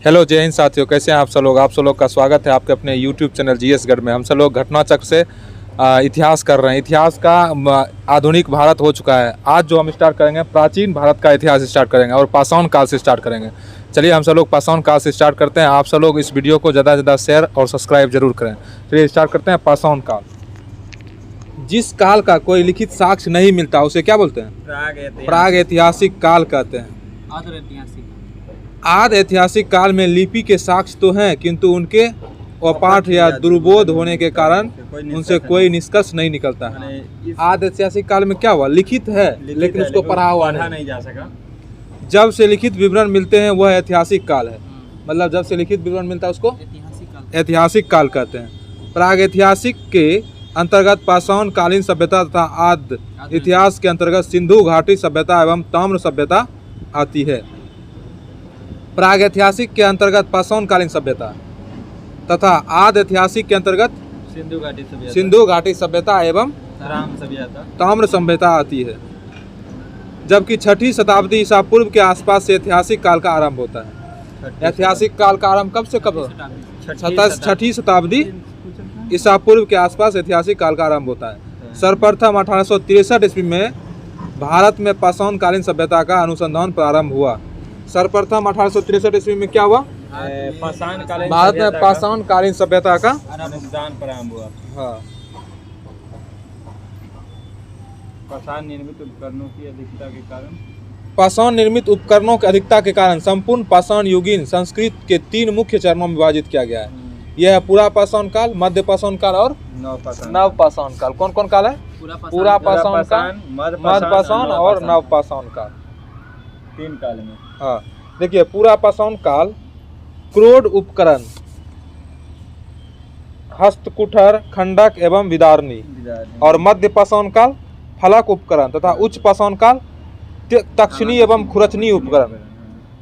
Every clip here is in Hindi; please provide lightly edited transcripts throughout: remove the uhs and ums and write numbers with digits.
हेलो जय हिंद साथियों, कैसे हैं आप सब लोग। आप सब लोग का स्वागत है आपके अपने यूट्यूब चैनल जीएस गढ़ में। हम सब लोग घटना चक्र से इतिहास कर रहे हैं। इतिहास का आधुनिक भारत हो चुका है। आज जो हम स्टार्ट करेंगे प्राचीन भारत का इतिहास स्टार्ट करेंगे और पाषाण काल से स्टार्ट करेंगे। चलिए हम सब लोग पाषाण काल से स्टार्ट करते हैं। आप सब लोग इस वीडियो को ज़्यादा से ज़्यादा शेयर और सब्सक्राइब जरूर करें। चलिए स्टार्ट करते हैं। पाषाण काल, जिस काल का कोई लिखित साक्ष्य नहीं मिलता उसे क्या बोलते हैं? प्राग ऐतिहासिक काल कहते हैं। आद ऐतिहासिक काल में लिपि के साक्ष्य तो हैं, किंतु उनके अपाठ या दुर्बोध होने के कारण उनसे कोई निष्कर्ष नहीं निकलता है। आद ऐतिहासिक काल में क्या हुआ? लिखित है लेकिन उसको पढ़ा हुआ नहीं जा सका। जब से लिखित विवरण मिलते हैं वह ऐतिहासिक काल है। मतलब जब से लिखित विवरण मिलता है उसको ऐतिहासिक काल कहते हैं। प्राग ऐतिहासिक के अंतर्गत पाषाण कालीन सभ्यता तथा आद इतिहास के अंतर्गत सिंधु घाटी सभ्यता एवं ताम्र सभ्यता आती है। प्राग ऐतिहासिक के अंतर्गत पाषाण कालीन सभ्यता तथा आद ऐतिहासिक के अंतर्गत सिंधु घाटी सभ्यता एवं ताम्र सभ्यता आती है। जबकि 6ठी शताब्दी ईसा पूर्व के आसपास से ऐतिहासिक काल का आरंभ होता है। ऐतिहासिक काल का आरंभ कब से कब? 6ठी शताब्दी ईसा पूर्व के आसपास ऐतिहासिक काल का आरंभ होता है। सर्वप्रथम 1863 ईस्वी में भारत में पाषाण कालीन सभ्यता का अनुसंधान प्रारंभ हुआ। सर्वप्रथम 1863 ईस्वी में क्या हुआ? भारत में पाषाण कालीन सभ्यता का अनुसंधान प्रारंभ हुआ। हाँ। पाषाण निर्मित उपकरणों की अधिकता के कारण के कारण संपूर्ण पाषाण युगीन संस्कृत के 3 मुख्य चरणों में विभाजित किया गया है। यह है पूरा पाषाण काल, मध्य पाषाण काल और नव पाषाण काल। कौन कौन काल है? पूरा पाषाण काल, मध्य पाषाण और नव पाषाण काल। 3 काल में। हाँ, देखिए पूरा पाषाण काल क्रोड उपकरण, हस्तकुठर, खंडक एवं विदारणी, और मध्य पाषाण काल फलक उपकरण तथा उच्च पाषाण काल तक्षणी एवं खुरचनी उपकरण।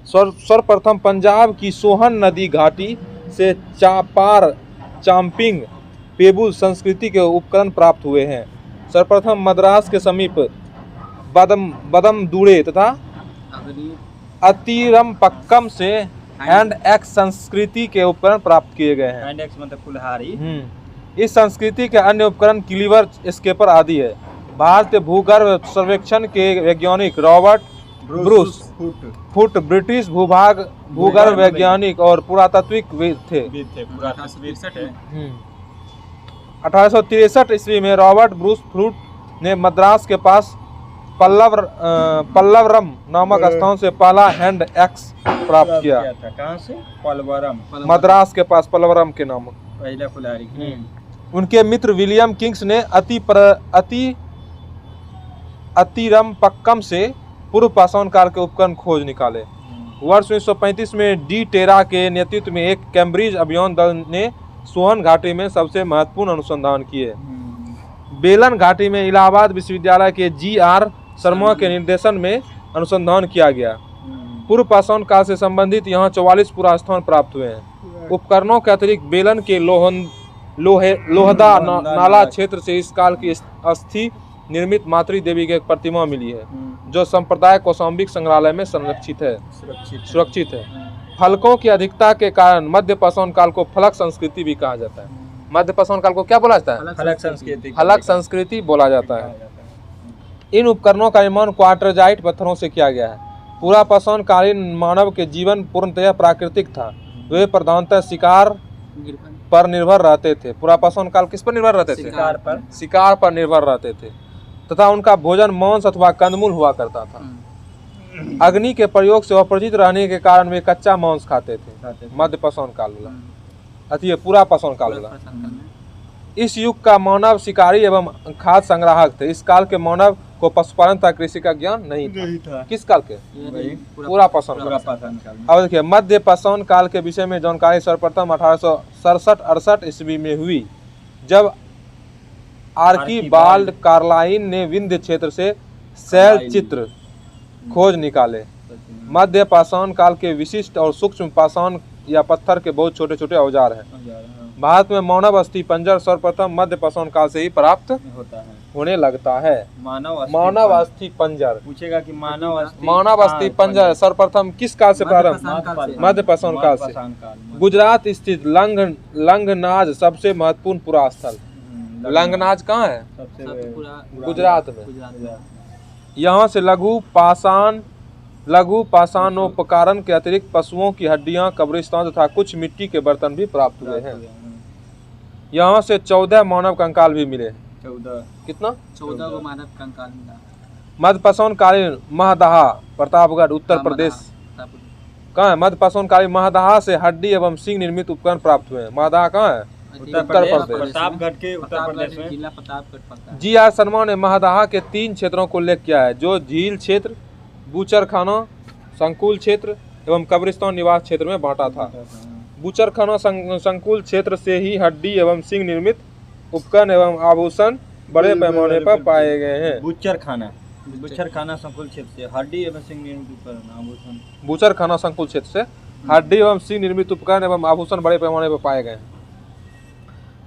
सर्वप्रथम पंजाब की सोहन नदी घाटी से चापार, चांपिंग, पेबुल संस्कृति के उपकरण प्राप्त हुए हैं। सर्वप्रथम मद्रास के समीप बदमदूड़े तथा अतिरमपक्कम से हैंड एक्स संस्कृति के उपकरण प्राप्त किए गए हैं। हैंड एक्स मतलब कुल्हाड़ी। इस संस्कृति के अन्य उपकरण क्लीवर, स्केपर आदि है। भारतीय भूगर्भ सर्वेक्षण के वैज्ञानिक रॉबर्ट ब्रूस फुट ब्रिटिश भूगर्भ वैज्ञानिक और पुरातात्विक थे। 1863 ईस्वी में रॉबर्ट ब्रूस फुट ने मद्रास के पास पल्लवरम नामक स्थान से पहला हैंड एक्स प्राप्त किया। कहाँ से? पल्लवरम, मद्रास के पास पल्लवरम के नाम पहला कुल्हाड़ी। उनके मित्र विलियम किंग्स ने अतिरमपक्कम से पूर्व पाषाण काल के उपकरण खोज निकाले। वर्ष 1935 में डी टेरा के नेतृत्व में एक कैम्ब्रिज अभियान दल ने सोहन घाटी में सबसे महत्वपूर्ण अनुसंधान किए। बेलन घाटी में इलाहाबाद विश्वविद्यालय के जी.आर. शर्मा के निर्देशन में अनुसंधान किया गया। पूर्व पाषाण काल से संबंधित यहाँ 44 पुरास्थान प्राप्त हुए हैं। उपकरणों के अतिरिक्त बेलन के लोहदा नाला क्षेत्र से इस काल की अस्थि निर्मित मातृ देवी की एक प्रतिमा मिली है, जो संप्रदाय कौशाम्बिक संग्रहालय में सुरक्षित है। फलकों की अधिकता के कारण मध्य पाषाण काल को फलक संस्कृति भी कहा जाता है। मध्य पाषाण काल को क्या बोला जाता है? फलक संस्कृति बोला जाता है। इन उपकरणों का निर्माण क्वार्टरजाइट पत्थरों से किया गया है। पूरा पाषाण कालीन मानव के जीवन पूर्णतः प्राकृतिक था। वे प्रधानतः शिकार पर निर्भर रहते थे। पूरा पाषाण काल किस पर निर्भर रहते थे? शिकार पर निर्भर रहते थे तथा उनका भोजन मांस अथवा कंदमूल हुआ करता था। अग्नि के प्रयोग से अपरिचित रहने के कारण वे कच्चा मांस खाते थे। मध्य पाषाण काल वाला अति पूरा पाषाण काल वाला। इस युग का मानव शिकारी एवं खाद्य संग्राहक थे। इस काल के मानव को पशुपालन तथा कृषि का ज्ञान नहीं था। किस काल के? पूरा पाषाण काल। अब देखिए मध्य पाषाण काल के विषय में जानकारी सर्वप्रथम 1867-68 ईस्वी में हुई, जब आर्कीबाल्ड कार्लाइन ने विंध्य क्षेत्र से शैल चित्र खोज निकाले। मध्य पाषाण काल के विशिष्ट और सूक्ष्म पाषाण या पत्थर के बहुत छोटे छोटे औजार हैं। भारत में मानव अस्थि पंजर सर्वप्रथम मध्य पाषाण काल से ही प्राप्त होता है। होने लगता है। मानव अस्थि पंजर पूछेगा कि मानव अस्थि पंजर सर्वप्रथम किस काल से प्रारंभ? मध्य पाषाण काल से। गुजरात स्थित लंगनाज सबसे महत्वपूर्ण पुरास्थल। लंगनाज कहाँ है? गुजरात में। यहाँ से लघु पाषाणोपकरण के अतिरिक्त पशुओं की हड्डियां, कब्रिस्तान तथा कुछ मिट्टी के बर्तन भी प्राप्त हुए हैं। यहाँ से 14 मानव कंकाल भी मिले। 14 कितना? 14 को मानव कंकाल मिला। मध्य पाषाण कालीन महदहा प्रतापगढ़ उत्तर प्रदेश। कहाँ है? मध्य पाषाण कालीन महदहा से हड्डी एवं सिंह निर्मित उपकरण प्राप्त हुए हैं। महदहा कहाँ है? उत्तर प्रदेश। प्रतापगढ़ के उत्तर प्रदेश में। जिला प्रतापगढ़ पड़ता है। जी आर शर्मा ने महदहा के 3 क्षेत्रों को उल्लेख किया है, जो झील क्षेत्र, बूचरखाना संकुल क्षेत्र एवं कब्रिस्तान निवास क्षेत्र में बांटा था। बूचरखाना संकुल क्षेत्र से ही हड्डी एवं सिंह निर्मित उपकरण एवं आभूषण बड़े पैमाने पर पाए गए हैं। बूचरखाना संकुल क्षेत्र से हड्डी एवं सिंह निर्मित उपकरण आभूषण। बूचरखाना संकुल क्षेत्र से हड्डी एवं सिंह निर्मित उपकरण एवं आभूषण बड़े पैमाने पर पाए गए हैं।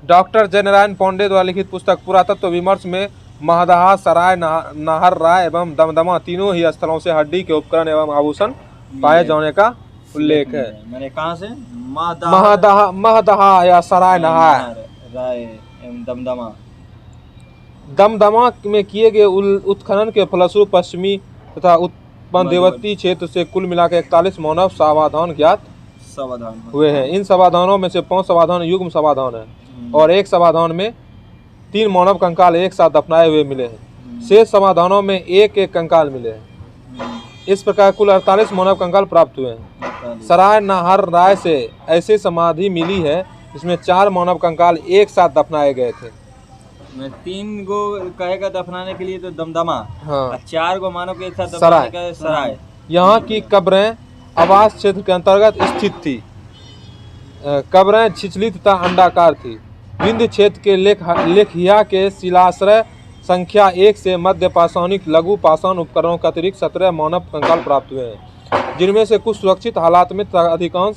डॉक्टर जयनारायण पांडे द्वारा लिखित पुस्तक पुरातत्व विमर्श में महदहा, सराय, नाहर राय एवं दमदमा तीनों ही स्थलों से हड्डी के उपकरण एवं आभूषण पाए जाने का उल्लेख है। मैंने कहाँ से? महदहा या सराय, नाहर राय एवं दमदमा। दमदमा में किए गए उत्खनन के फलस्वरूप पश्चिमी तथा उत्तर देवती क्षेत्र से कुल मिलाकर 41 मानव समाधान ज्ञात हुए हैं। इन समाधानों में से 5 समाधान युग्म समाधान है और एक समाधान में 3 मानव कंकाल एक साथ दफनाए हुए मिले हैं। शेष समाधानों में एक कंकाल मिले हैं। इस प्रकार कुल 48 मानव कंकाल प्राप्त हुए हैं। सराय नाहर राय से ऐसी समाधि मिली है जिसमें 4 मानव कंकाल एक साथ दफनाए गए थे। 3 गो कहेगा दफनाने के लिए तो दमदमा, हाँ। 4 गो मानव के एक साथ दफनाने का सराय। यहाँ की कब्रें आवास क्षेत्र के अंतर्गत स्थित थी। कब्रें छिछली तथा अंडाकार थी। विंध्य क्षेत्र के लेखिया के शिलाश्रय संख्या 1 से मध्य पाषाणिक लघु पाषाण उपकरणों के अतिरिक्त 17 मानव कंकाल प्राप्त हुए हैं, जिनमें से कुछ सुरक्षित हालात में तथा अधिकांश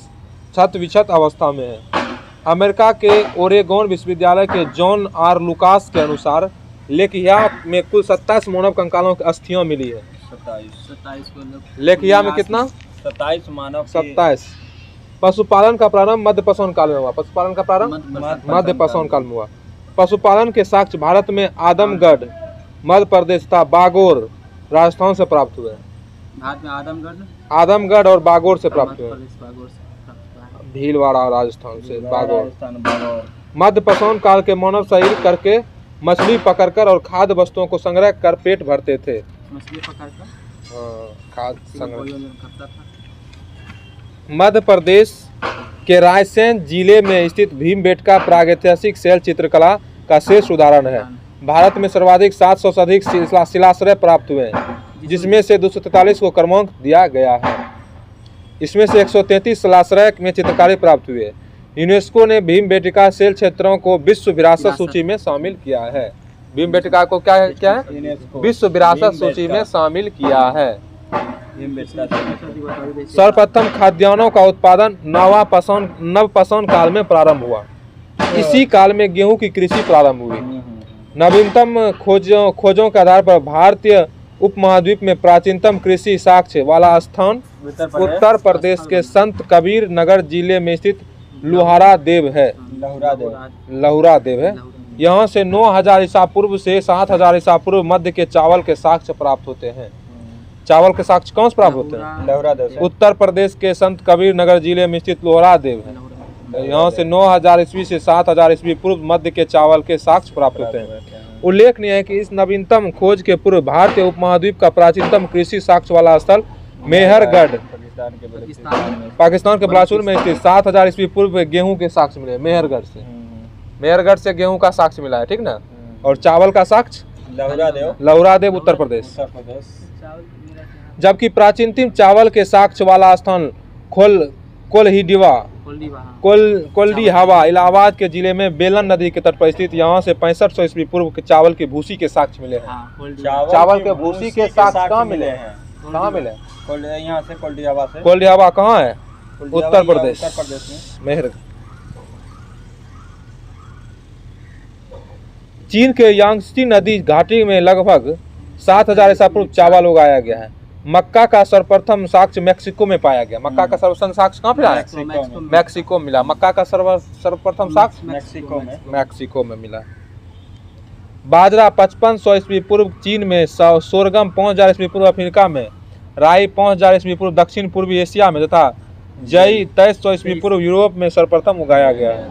क्षत विक्षत अवस्था में है। अमेरिका के ओरेगोन विश्वविद्यालय के जॉन आर लुकास के अनुसार लेखिया में कुल 27 मानव कंकालों की अस्थियां मिली है। 27 लेखिया में कितना? 27 मानव। 27। पशुपालन का प्रारंभ मध्य पाषाण काल में हुआ। पशुपालन का प्रारंभ मध्य पाषाण काल में हुआ। पशुपालन के साक्ष्य भारत में आदमगढ़ मध्य प्रदेश तथा बागोर राजस्थान से प्राप्त हुए। भारत में आदमगढ़ और बागोर से प्राप्त हुए। भीलवाड़ा राजस्थान से बागोर। मध्य पाषाण काल के मानव शरीर करके मछली पकड़कर और खाद्य वस्तुओं को संग्रह कर पेट भरते थे। मछली पकड़कर खाद्य संग्रह। मध्य प्रदेश के रायसेन जिले में स्थित भीमबेटका प्रागैतिहासिक शैल चित्रकला का शेष उदाहरण है। भारत में सर्वाधिक 700 से अधिक शिलाश्रय प्राप्त हुए हैं, जिसमें से 243 को क्रमांक दिया गया है। इसमें से 133 शिलाश्रय में चित्रकारी प्राप्त हुए। यूनेस्को ने भीमबेटका शैल क्षेत्रों को विश्व विरासत सूची में शामिल किया है। भीमबेटका को क्या है? विश्व विरासत सूची में शामिल किया है। सर्वप्रथम खाद्यान्नों का उत्पादन नव पाषाण काल में प्रारंभ हुआ। इसी काल में गेहूं की कृषि प्रारंभ हुई। नवीनतम खोजों के आधार पर भारतीय उपमहाद्वीप में प्राचीनतम कृषि साक्ष्य वाला स्थान उत्तर प्रदेश के संत कबीर नगर जिले में स्थित लुहारा देव है। लहुरा देव है। यहाँ से 9000 ईसा पूर्व से 7000 ईसा पूर्व मध्य के चावल के साक्ष्य प्राप्त होते हैं। चावल के साक्ष्य कौन से प्राप्त होते हैं? लहुरा देव। उत्तर प्रदेश के संत कबीर नगर जिले में स्थित लुहारा देव है। यहाँ से 9000 ईस्वी से 7000 ईस्वी पूर्व मध्य के चावल के साक्ष्य प्राप्त होते हैं। उल्लेखनीय है कि इस नवीनतम खोज के पूर्व भारतीय उपमहाद्वीप का प्राचीनतम कृषि साक्ष्य वाला स्थल मेहरगढ़ पाकिस्तान के बलाचौर में स्थित 7000 ईस्वी पूर्व गेहूं के साक्ष्य मिले। मेहरगढ़ से गेहूं का साक्ष्य मिला है, ठीक ना। और चावल का साक्ष्य लहुरा देव उत्तर प्रदेश। जबकि प्राचीनतम चावल के साक्ष्य वाला स्थान कोल्डीहावा इलाहाबाद के जिले में बेलन नदी के तट पर स्थित। यहाँ से 6500 ईस्वी पूर्व के चावल की भूसी के साक्ष्य मिले हैं। चावल के भूसी के साक्ष्य कहाँ मिले हैं? कहाँ मिले? यहाँ से कोल्डीहावा से। कोल्डीहावा कहाँ है? उत्तर प्रदेश में। मेहरगढ़। चीन के यांगत्से नदी घाटी में लगभग 7000 ईसा पूर्व चावल उगाया गया है। मक्का का सर्वप्रथम साक्ष्य मैक्सिको में पाया गया। मक्का का सर्वप्रथम साक्ष्य कहाँ मिला है? मैक्सिको में मिला। मक्का का सर्वप्रथम साक्ष्य मैक्सिको में मिला। बाजरा 5500 ईस्वी पूर्व चीन में, सोरगम 5000 ईस्वी पूर्व अफ्रीका में, राई 5000 ईस्वी पूर्व दक्षिण पूर्वी एशिया में तथा जई 2300 ईस्वी पूर्व यूरोप में सर्वप्रथम उगाया गया है।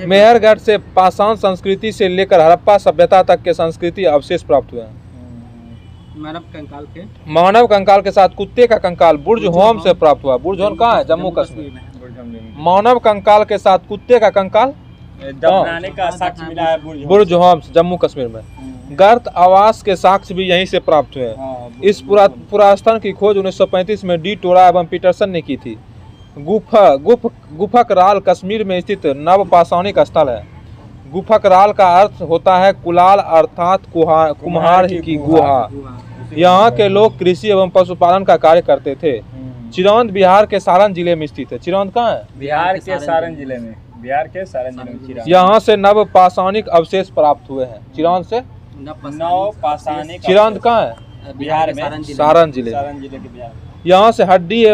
मेहरगढ़ से पाषाण संस्कृति से लेकर हड़प्पा सभ्यता तक के संस्कृति अवशेष प्राप्त हुए हैं। मानव कंकाल के साथ कुत्ते का कंकाल बुर्ज होम से प्राप्त हुआ। बुर्ज होम कहाँ है? जम्मू कश्मीर। मानव कंकाल के साथ कुत्ते का कंकाल दफनाने का साक्ष्य मिला है बुर्ज होम जम्मू कश्मीर में। गर्त आवास के साक्ष्य भी यहीं से प्राप्त हुए हैं। इस पुरास्थन की खोज 1935 में डी टोरा एवं पीटरसन ने की थी। गुफक राल कश्मीर में स्थित नवपाषाणिक स्थल है। गुफक राल का अर्थ होता है कुलाल अर्थात कुम्हार की गुहा। यहाँ के लोग कृषि एवं पशुपालन का कार्य करते थे। चिरौंद बिहार के सारण जिले में स्थित है। चिरौंद कहाँ है? बिहार के सारण जिले में। यहाँ से नवपाषाणिक अवशेष प्राप्त हुए हैं। चिरौंद से नवपाषाणिक। चिरौंद कहाँ है? बिहार में, सारण जिले के बिहार। यहाँ से हड्डी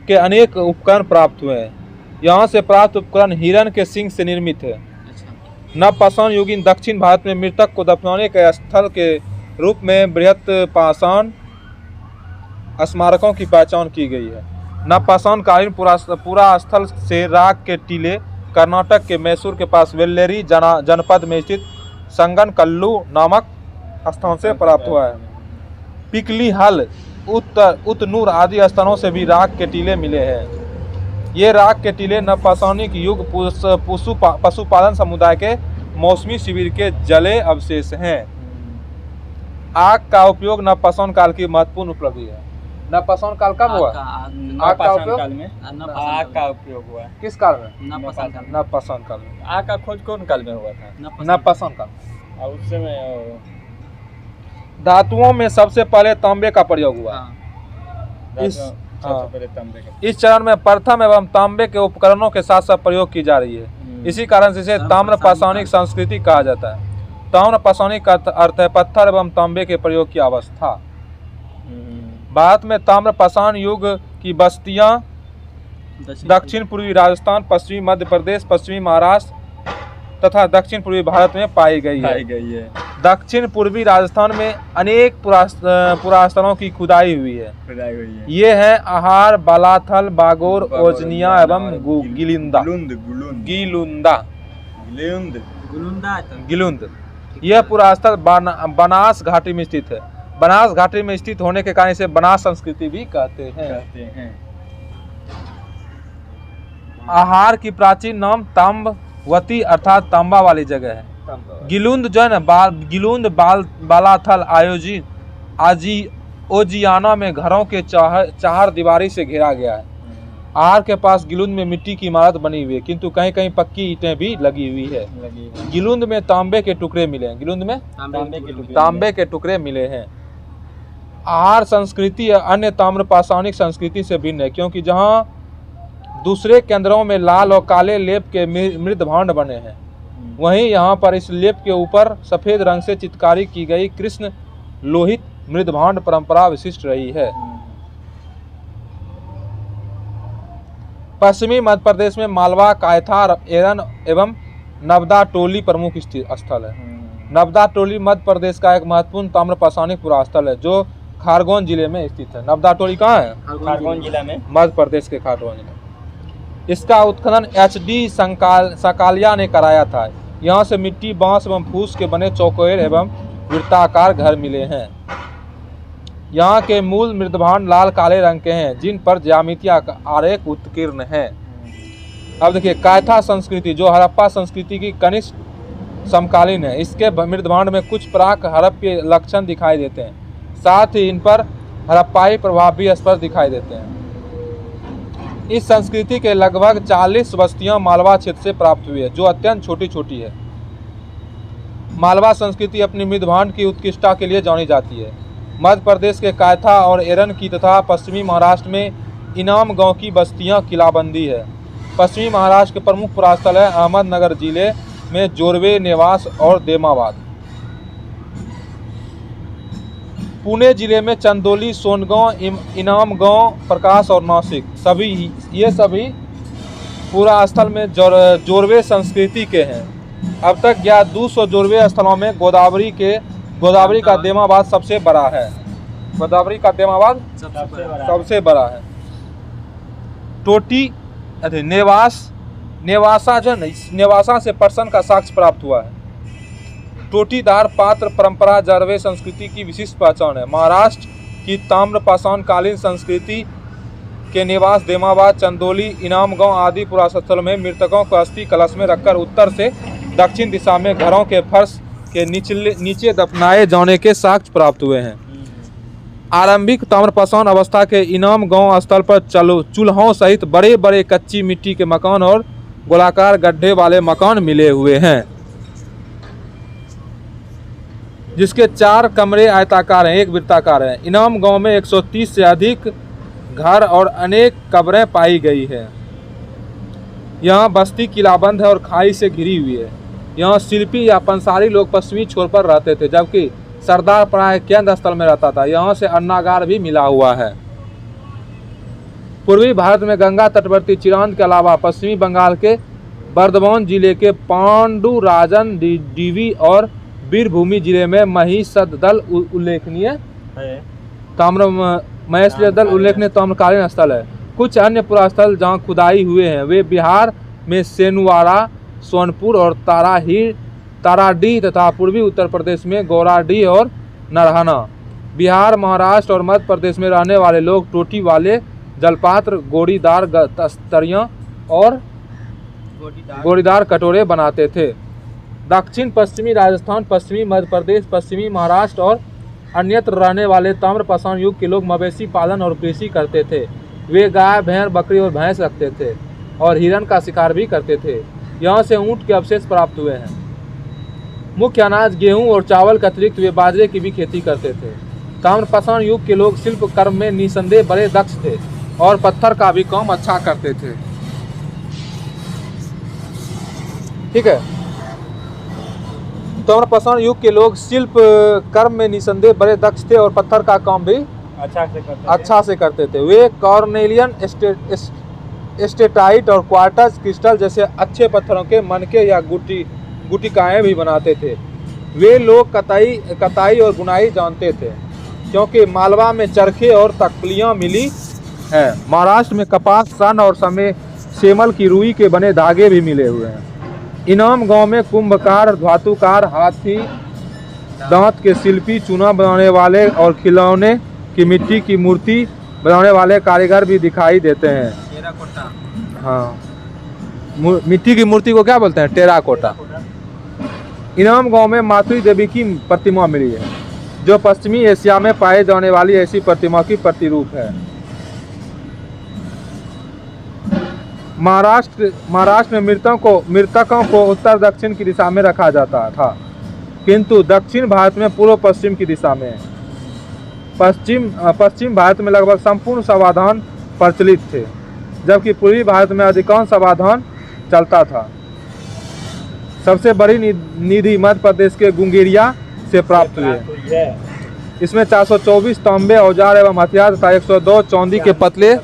के अनेक उपकरण प्राप्त हुए हैं। यहाँ से प्राप्त उपकरण हिरण के सिंग से निर्मित है। नवपाषाण युगीन दक्षिण भारत में मृतक को दफनाने के स्थल के रूप में बृहत पाषाण स्मारकों की पहचान की गई है। नवपाषाण कालीन पूरा स्थल से राग के टीले कर्नाटक के मैसूर के पास वेल्लेरी जनपद में स्थित संगन कल्लू नामक स्थान से प्राप्त हुआ है। पिकली हल उतनूर आदि स्थानों से भी राग के टीले मिले हैं। ये राग के टीले नवपाषाणिक युग पशुपालन समुदाय के मौसमी शिविर के जले अवशेष हैं। आग का उपयोग नवपाषाण काल की महत्वपूर्ण उपलब्धि है। नवपाषाण काल कब हुआ? आग का उपयोग हुआ। किस काल में? नवपाषाण काल में। आग का खोज कौन काल में हुआ था? नवपाषाण काल। उस समय धातुओं में सबसे पहले तांबे का प्रयोग हुआ। इस चरण में प्रथम एवं तांबे के उपकरणों के साथ साथ प्रयोग की जा रही है। इसी कारण से इसे ताम्रपाषाणिक संस्कृति कहा जाता है। ताम्रपाषाणिक का अर्थ है पत्थर एवं तांबे के प्रयोग की अवस्था। भारत में ताम्रपाषाण युग की बस्तियां दक्षिण पूर्वी राजस्थान, पश्चिमी मध्य प्रदेश, पश्चिमी महाराष्ट्र तथा दक्षिण पूर्वी भारत में पाई गई है। दक्षिण पूर्वी राजस्थान में अनेक पुरास्थलों की खुदाई हुई है। ये है आहार, बालाथल, बागोर, ओजनिया एवं गिलुंद। यह पुरास्थल बनास घाटी में स्थित है। बनास घाटी में स्थित होने के कारण इसे बनास संस्कृति भी कहते हैं। आहार की प्राचीन नाम ताम्बवती अर्थात तांबा वाली जगह है। गिलुंद जो है ना, गिलुंद बालाथल ओजियाना में घरों के चार दीवारी से घेरा गया है। आहार के पास गिलुंद में मिट्टी की इमारत बनी हुई है, किंतु कहीं कहीं पक्की ईंटें भी लगी हुई है। गिलुंद में तांबे के टुकड़े मिले हैं। गिलुंद में तांबे के टुकड़े मिले हैं। आहार संस्कृति अन्य ताम्रपाषाणिक संस्कृति से भिन्न है, क्योंकि जहाँ दूसरे केंद्रों में लाल और काले लेप के मृद भांड बने हैं, वहीं यहाँ पर इस लेप के ऊपर सफेद रंग से चित्रकारी की गई कृष्ण लोहित मृद भांड परंपरा विशिष्ट रही है। पश्चिमी मध्य प्रदेश में मालवा, कायथा, एरन एवं नवदा टोली प्रमुख स्थल है। नवदा टोली मध्य प्रदेश का एक महत्वपूर्ण ताम्रपाषाणिक पुरास्थल है जो खारगोन जिले में स्थित है। नवदा टोली कहाँ है? खारगोन जिला में, मध्य प्रदेश के खारगोन जिले। इसका उत्खनन HD सकालिया ने कराया था। यहाँ से मिट्टी, बांस एवं फूस के बने चौकोर एवं वृत्ताकार घर मिले हैं। यहाँ के मूल मृदभांड लाल काले रंग के हैं, जिन पर ज्यामितीय आरेख उत्कीर्ण है। अब देखिए, कायथा संस्कृति जो हड़प्पा संस्कृति की कनिष्ठ समकालीन है, इसके मृदभांड में कुछ प्राक हड़प्पीय लक्षण दिखाई देते हैं। साथ ही इन पर हड़प्पाई प्रभाव भी स्पष्ट दिखाई देते हैं। इस संस्कृति के लगभग 40 बस्तियां मालवा क्षेत्र से प्राप्त हुई है, जो अत्यंत छोटी छोटी है। मालवा संस्कृति अपनी मृदभांड की उत्कृष्टता के लिए जानी जाती है। मध्य प्रदेश के कायथा और एरन की तथा पश्चिमी महाराष्ट्र में इनाम गांव की बस्तियां किलाबंदी है। पश्चिमी महाराष्ट्र के प्रमुख पुरास्थल है अहमदनगर जिले में जोरवे, नेवास और देमाबाद। पुणे जिले में चंदौली, सोनगांव, इनाम गांव, प्रकाश और नासिक ये सभी पूरा स्थल में जोरवे संस्कृति के हैं। अब तक ज्ञात 200 जोरवे स्थलों में गोदावरी का देमाबाद सबसे बड़ा है। गोदावरी का देमाबाद सबसे बड़ा है। टोटी नेवासा जो है, नेवासा से प्रश्न का साक्ष्य प्राप्त हुआ है। टोटीदार पात्र परंपरा जोरवे संस्कृति की विशिष्ट पहचान है। महाराष्ट्र की ताम्रपाषाणकालीन संस्कृति के निवास देमाबाद, चंदौली, इनाम गांव आदि पुरास्थलों में मृतकों को अस्थि कलश में रखकर उत्तर से दक्षिण दिशा में घरों के फर्श के नीचे दफनाए जाने के साक्ष्य प्राप्त हुए हैं। आरंभिक ताम्रपाषाण अवस्था के इनाम गांव स्थल पर चूल्हों सहित बड़े बड़े कच्ची मिट्टी के मकान और गोलाकार गड्ढे वाले मकान मिले हुए हैं, जिसके 4 कमरे आयताकार हैं, 1 वृत्ताकार है। इनाम गांव में 130 से अधिक घर और अनेक कब्रें पाई गई है। यहाँ बस्ती किलाबंद है और खाई से घिरी हुई है। यहाँ शिल्पी या पंसारी लोग पश्चिमी छोर पर रहते थे, जबकि सरदार प्राय केंद्र स्थल में रहता था। यहाँ से अन्नागार भी मिला हुआ है। पूर्वी भारत में गंगा तटवर्ती चिरांद के अलावा पश्चिमी बंगाल के बर्धमान जिले के पांडुराजन डीवी और वीरभूमि जिले में महिषदल उल्लेखनीय ताम्रकालीन स्थल है। कुछ अन्य पुरास्थल जहाँ खुदाई हुए हैं वे बिहार में सेनुवाड़ा, सोनपुर और ताराडीह तथा पूर्वी उत्तर प्रदेश में गौराडीह और नरहना। बिहार, महाराष्ट्र और मध्य प्रदेश में रहने वाले लोग टोटी वाले जलपात्र, गोड़ीदार तरियां और गोड़ीदार कटोरे बनाते थे। दक्षिण पश्चिमी राजस्थान, पश्चिमी मध्य प्रदेश, पश्चिमी महाराष्ट्र और अन्यत्र रहने वाले ताम्रपाषाण युग के लोग मवेशी पालन और कृषि करते थे। वे गाय, भेड़, बकरी और भैंस रखते थे और हिरण का शिकार भी करते थे। यहाँ से ऊँट के अवशेष प्राप्त हुए हैं। मुख्य अनाज गेहूँ और चावल के अतिरिक्त वे बाजरे की भी खेती करते थे। ताम्रपाषाण युग के लोग शिल्प कर्म में निसंदेह बड़े दक्ष थे और पत्थर का भी काम अच्छा करते थे। ठीक है, ताम्रपाषाण युग के लोग शिल्प कर्म में निसंदेह बड़े दक्ष थे और पत्थर का काम भी अच्छा से करते थे। वे कॉर्नेलियन, स्टेटाइट और क्वार्टज क्रिस्टल जैसे अच्छे पत्थरों के मनके या गुटिकाएं भी बनाते थे। वे लोग कताई और बुनाई जानते थे, क्योंकि मालवा में चरखे और तकलियां मिली है। महाराष्ट्र में कपास, सन और सेमल की रुई के बने धागे भी मिले हुए हैं। इनाम गांव में कुंभकार, धातुकार, हाथी दांत के शिल्पी, चूना बनाने वाले और खिलौने की मिट्टी की मूर्ति बनाने वाले कारीगर भी दिखाई देते हैं। टेराकोटा। हाँ, मिट्टी की मूर्ति को क्या बोलते हैं? टेराकोटा। इनाम गांव में मातृ देवी की प्रतिमा मिली है, जो पश्चिमी एशिया में पाए जाने वाली ऐसी प्रतिमा की प्रतिरूप है। महाराष्ट्र में मृतकों को उत्तर दक्षिण की दिशा में रखा जाता था, किंतु दक्षिण भारत में पूर्व पश्चिम की दिशा में। पश्चिम भारत में लगभग संपूर्ण समाधान प्रचलित थे, जबकि पूर्वी भारत में अधिकांश समाधान चलता था। सबसे बड़ी निधि मध्य प्रदेश के गुंगेरिया से प्राप्त हुए। इसमें 424 तांबे औजार एवं हथियार तथा 102 चांदी के पतले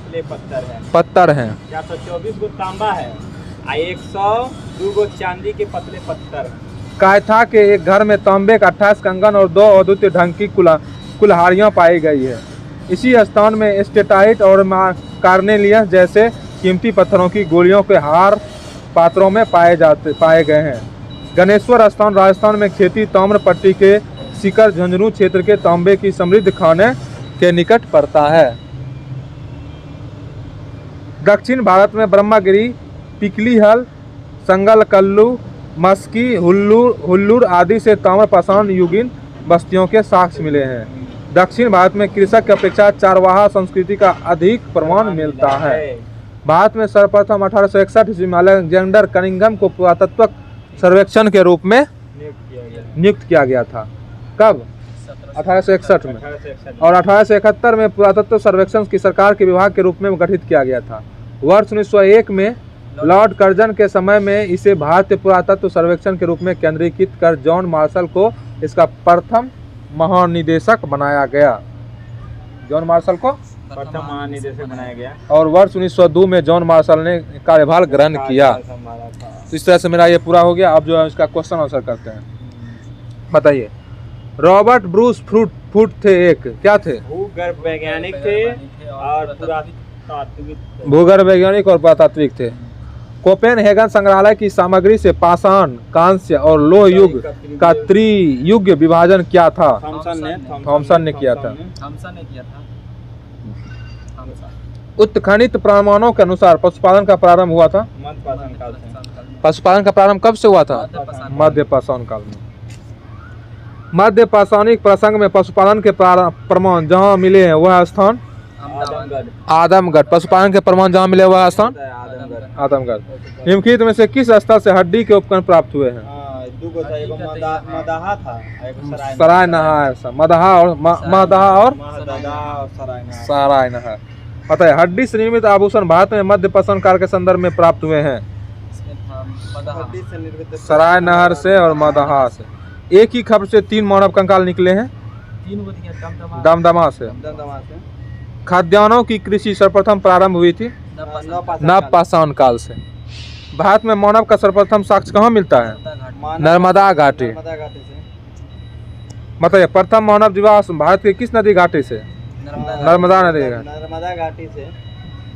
पत्थर हैं। 424 गो तांबा है, 102 गो चांदी के पतले पत्थर। कायथा के एक घर में तांबे का 28 कंगन और 2 अद्वितीय ढंग की कुल्हाड़ियाँ पाई गई है। इसी स्थान में स्टेटाइट और कार्नेलियस जैसे कीमती पत्थरों की गोलियों के हार पात्रों में पाए गए हैं। गणेश्वर स्थान राजस्थान में खेती ताम्रपट्टी के शिखर झुंझुनू क्षेत्र के तांबे की समृद्ध खाने के निकट पड़ता है। दक्षिण भारत में ब्रह्मगिरी, पिकलीहल, संगलकल्लू, मस्की, हुल्लूर आदि से ताम्रपाषाण युगीन बस्तियों के साक्ष्य मिले हैं। दक्षिण भारत में कृषक की अपेक्षा चारवाहा संस्कृति का अधिक प्रमाण मिलता है। भारत में सर्वप्रथम 1861 ईस्वी में अलेक्जेंडर कनिंघम को पुरातत्व सर्वेक्षण के रूप में नियुक्त किया गया था। कब? 1861 में। और 1871 में पुरातत्व सर्वेक्षण की सरकार के विभाग के रूप में गठित किया गया था। वर्ष 1901 में लॉर्ड कर्जन के समय में इसे भारतीय पुरातत्व सर्वेक्षण के रूप में केंद्रीकृत कर जॉन मार्शल को इसका प्रथम महानिदेशक बनाया गया। जॉन मार्शल को प्रथम महानिदेशक बनाया गया। और वर्ष 1902 में जॉन मार्शल ने कार्यभार ग्रहण किया। तो इस तरह से मेरा ये पूरा हो गया। अब जो है इसका क्वेश्चन आंसर करते हैं। बताइए, रॉबर्ट ब्रूस फूट थे एक, क्या थे? भूगर्भ वैज्ञानिक थे और पुरातात्विक थे। भूगर्भ वैज्ञानिक और पुरातात्विक थे। कोपेनहेगन संग्रहालय की सामग्री से पाषाण, कांस्य और लोह युग का त्रियुग विभाजन क्या था? थॉमसन ने किया था। उत्खनित प्रमाणों के अनुसार पशुपालन का प्रारंभ हुआ था। मध्यपाषाण काल से। पशुपालन का प्रारंभ कब से हुआ था? मध्य पाषाण काल में। मध्य पाषाणिक प्रसंग में पशुपालन के प्रमाण जहाँ मिले हैं वह स्थान आदमगढ़। पशुपालन के प्रमाण जहाँ मिले वह स्थान आदमगढ़। निम्नलिखित में से किस स्थल से हड्डी के उपकरण प्राप्त हुए हैं? मदाहा था, सराय नहर। मदाहा और सराय नहर। पता है, हड्डी से निर्मित आभूषण भारत में मध्य पाषाण काल के संदर्भ में प्राप्त हुए हैं सराय नहर से और मदाहा से। एक ही खबर से 3 मानव कंकाल निकले हैं दमदमा से। खाद्यान्नों की कृषि सर्वप्रथम प्रारंभ हुई थी नव पाषाण काल से। भारत में मानव का सर्वप्रथम साक्ष्य कहाँ मिलता है? नर्मदा घाटी। बताइए, प्रथम मानव दिवस भारत के किस नदी घाटी से? नर्मदा घाटी से।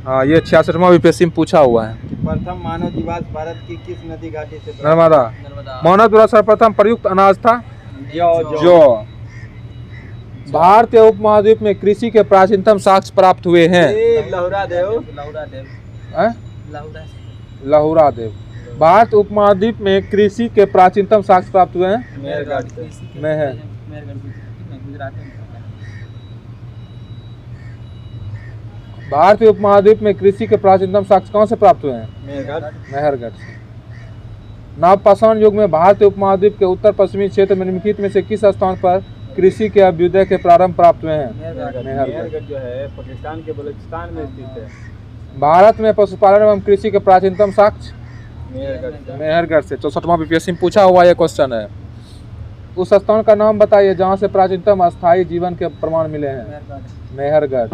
हाँ, ये 66वां यूपीएससी में पूछा हुआ है। प्रथम मानव दिवस भारत की किस नदी घाटी से? नर्मदा। मानव द्वारा सर्वप्रथम प्रयुक्त अनाज था जौ। भारतीय उपमहाद्वीप में कृषि के प्राचीनतम साक्ष्य प्राप्त हुए हैं लहुरा देव। भारत उपमहाद्वीप में कृषि के प्राचीनतम साक्ष्य प्राप्त हुए हैं मेहर। भारतीय उपमहाद्वीप में कृषि के प्राचीनतम साक्ष्य कहाँ से प्राप्त हुए हैं? मेहरगढ़ से। नवपाषाण युग में भारतीय उपमहाद्वीप के उत्तर पश्चिमी क्षेत्र में निम्नलिखित में से किस स्थान पर कृषि के अभ्युदय के प्रारंभ प्राप्त हुए हैं? मेहरगढ़ जो है पाकिस्तान के बलूचिस्तान में स्थित है। भारत में पशुपालन एवं कृषि के प्राचीनतम साक्ष्य मेहरगढ़ से। 64वां बीपीएससी में पूछा हुआ यह क्वेश्चन है। उस स्थान का नाम बताइए जहाँ से प्राचीनतम अस्थायी जीवन के प्रमाण मिले हैं? मेहरगढ़।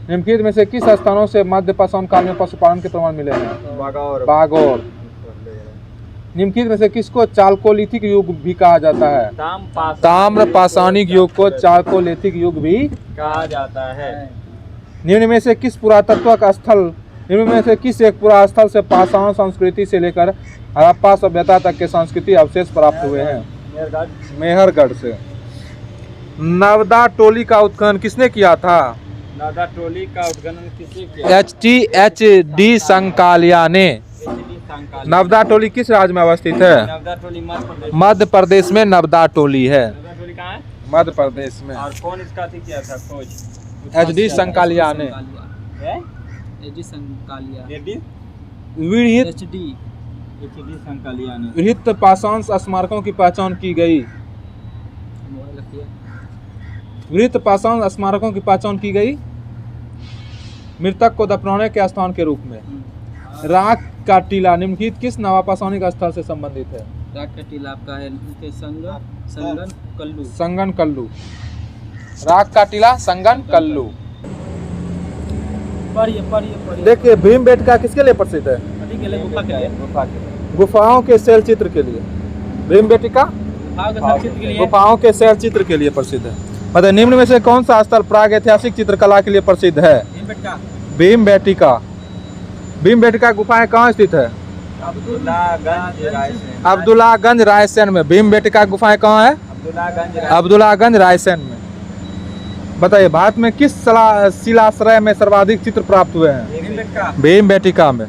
निम्नलिखित में से किस स्थानों से मध्य पाषाण काल में पशुपालन के प्रमाण मिले हैं? बागौर। निम्नलिखित में से किसको चालकोलिथिक युग भी कहा जाता है? ताम्र पाषाणिक युग को चालकोलिथिक युग भी कहा जाता है। निम्न में से किस पुरातत्व स्थल निम्न में से किस एक पुरास्थल से पाषाण संस्कृति से लेकर हड़प्पा सभ्यता तक के सांस्कृतिक अवशेष प्राप्त हुए हैं? मेहरगढ़ से। नवदा टोली का उत्खनन किसने किया था? नवदा टोली का उत्खनन किसने किया? HTHD संकालिया ने। नवदा टोली किस राज्य में अवस्थित है? नवदा टोली मध्य प्रदेश में नवदा टोली है। नवदा टोली कहाँ है? मध्य प्रदेश में। और कौन इसका किया था खोज? HD संकालिया ने। विहित पाषाण स्मारकों की पहचान की गई। विहित पाषाण स्मारकों की पहचान की गई मृतक को दफनाने के स्थान के रूप में। राख का टीला निम्नलिखित किस नवापाषाणिक स्थल से संबंधित है? राख का टीला आपका है संगन कल्लू। संगन कल्लू। राख का टीला संगन कल्लू। देखिए, भीमबेटका किसके लिए प्रसिद्ध है? गुफाओं के शैल चित्र के लिए। भीमबेटका गुफाओं के शैल चित्र के लिए प्रसिद्ध है। मतलब निम्न में से कौन सा स्थल प्राग ऐतिहासिक चित्रकला के लिए प्रसिद्ध है? भीमबेटका। भीमबेटका गुफाएं कहाँ स्थित है? अब्दुल्लागंज रायसेन में। भीमबेटका गुफाएं कहाँ है? अब्दुल्लागंज रायसेन में। बताइए, भारत में किस शिलाश्रय में सर्वाधिक चित्र प्राप्त हुए हैं? भीमबेटका में।